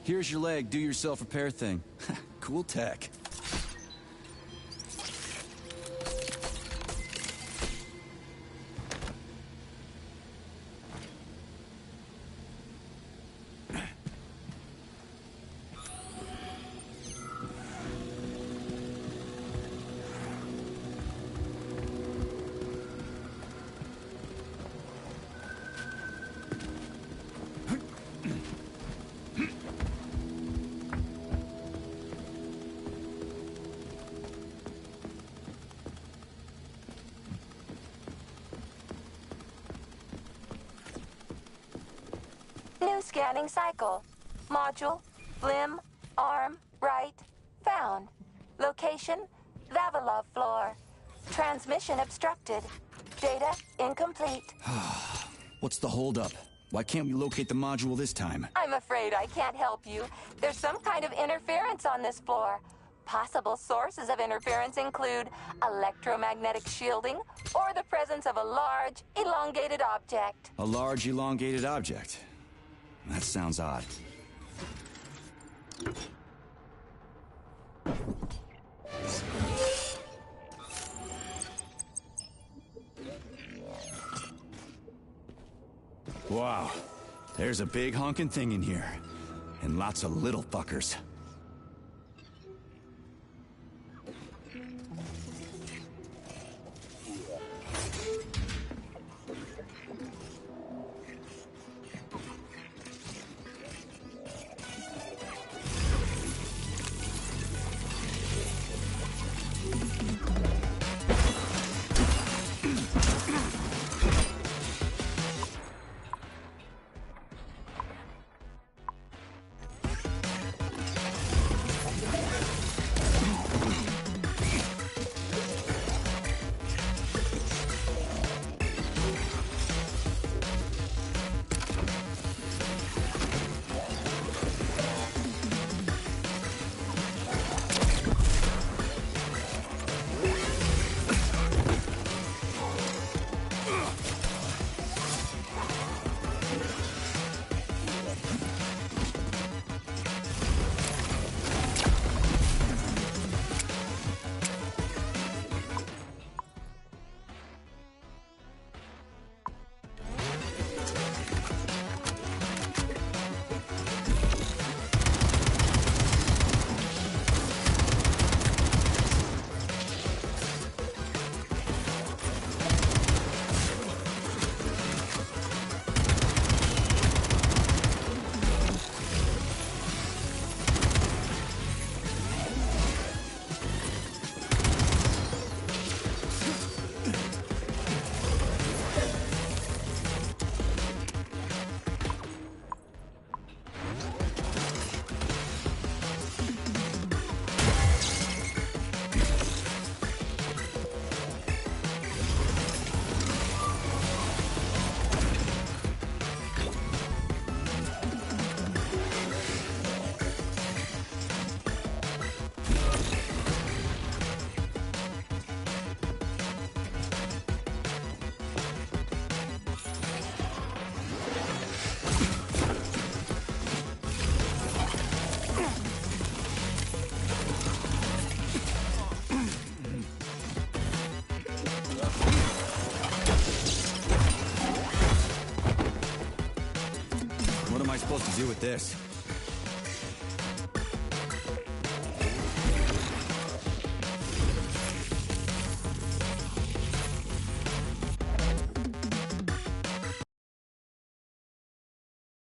Here's your leg, do yourself repair thing. Cool tech. New scanning cycle. Module, limb, arm, right, found. Location, Vavilov floor. Transmission obstructed. Data incomplete. What's the holdup? Why can't we locate the module this time? I'm afraid I can't help you. There's some kind of interference on this floor. Possible sources of interference include electromagnetic shielding or the presence of a large, elongated object. A large, elongated object. That sounds odd. Wow. There's a big honking thing in here. And lots of little fuckers. What am I supposed to do with this?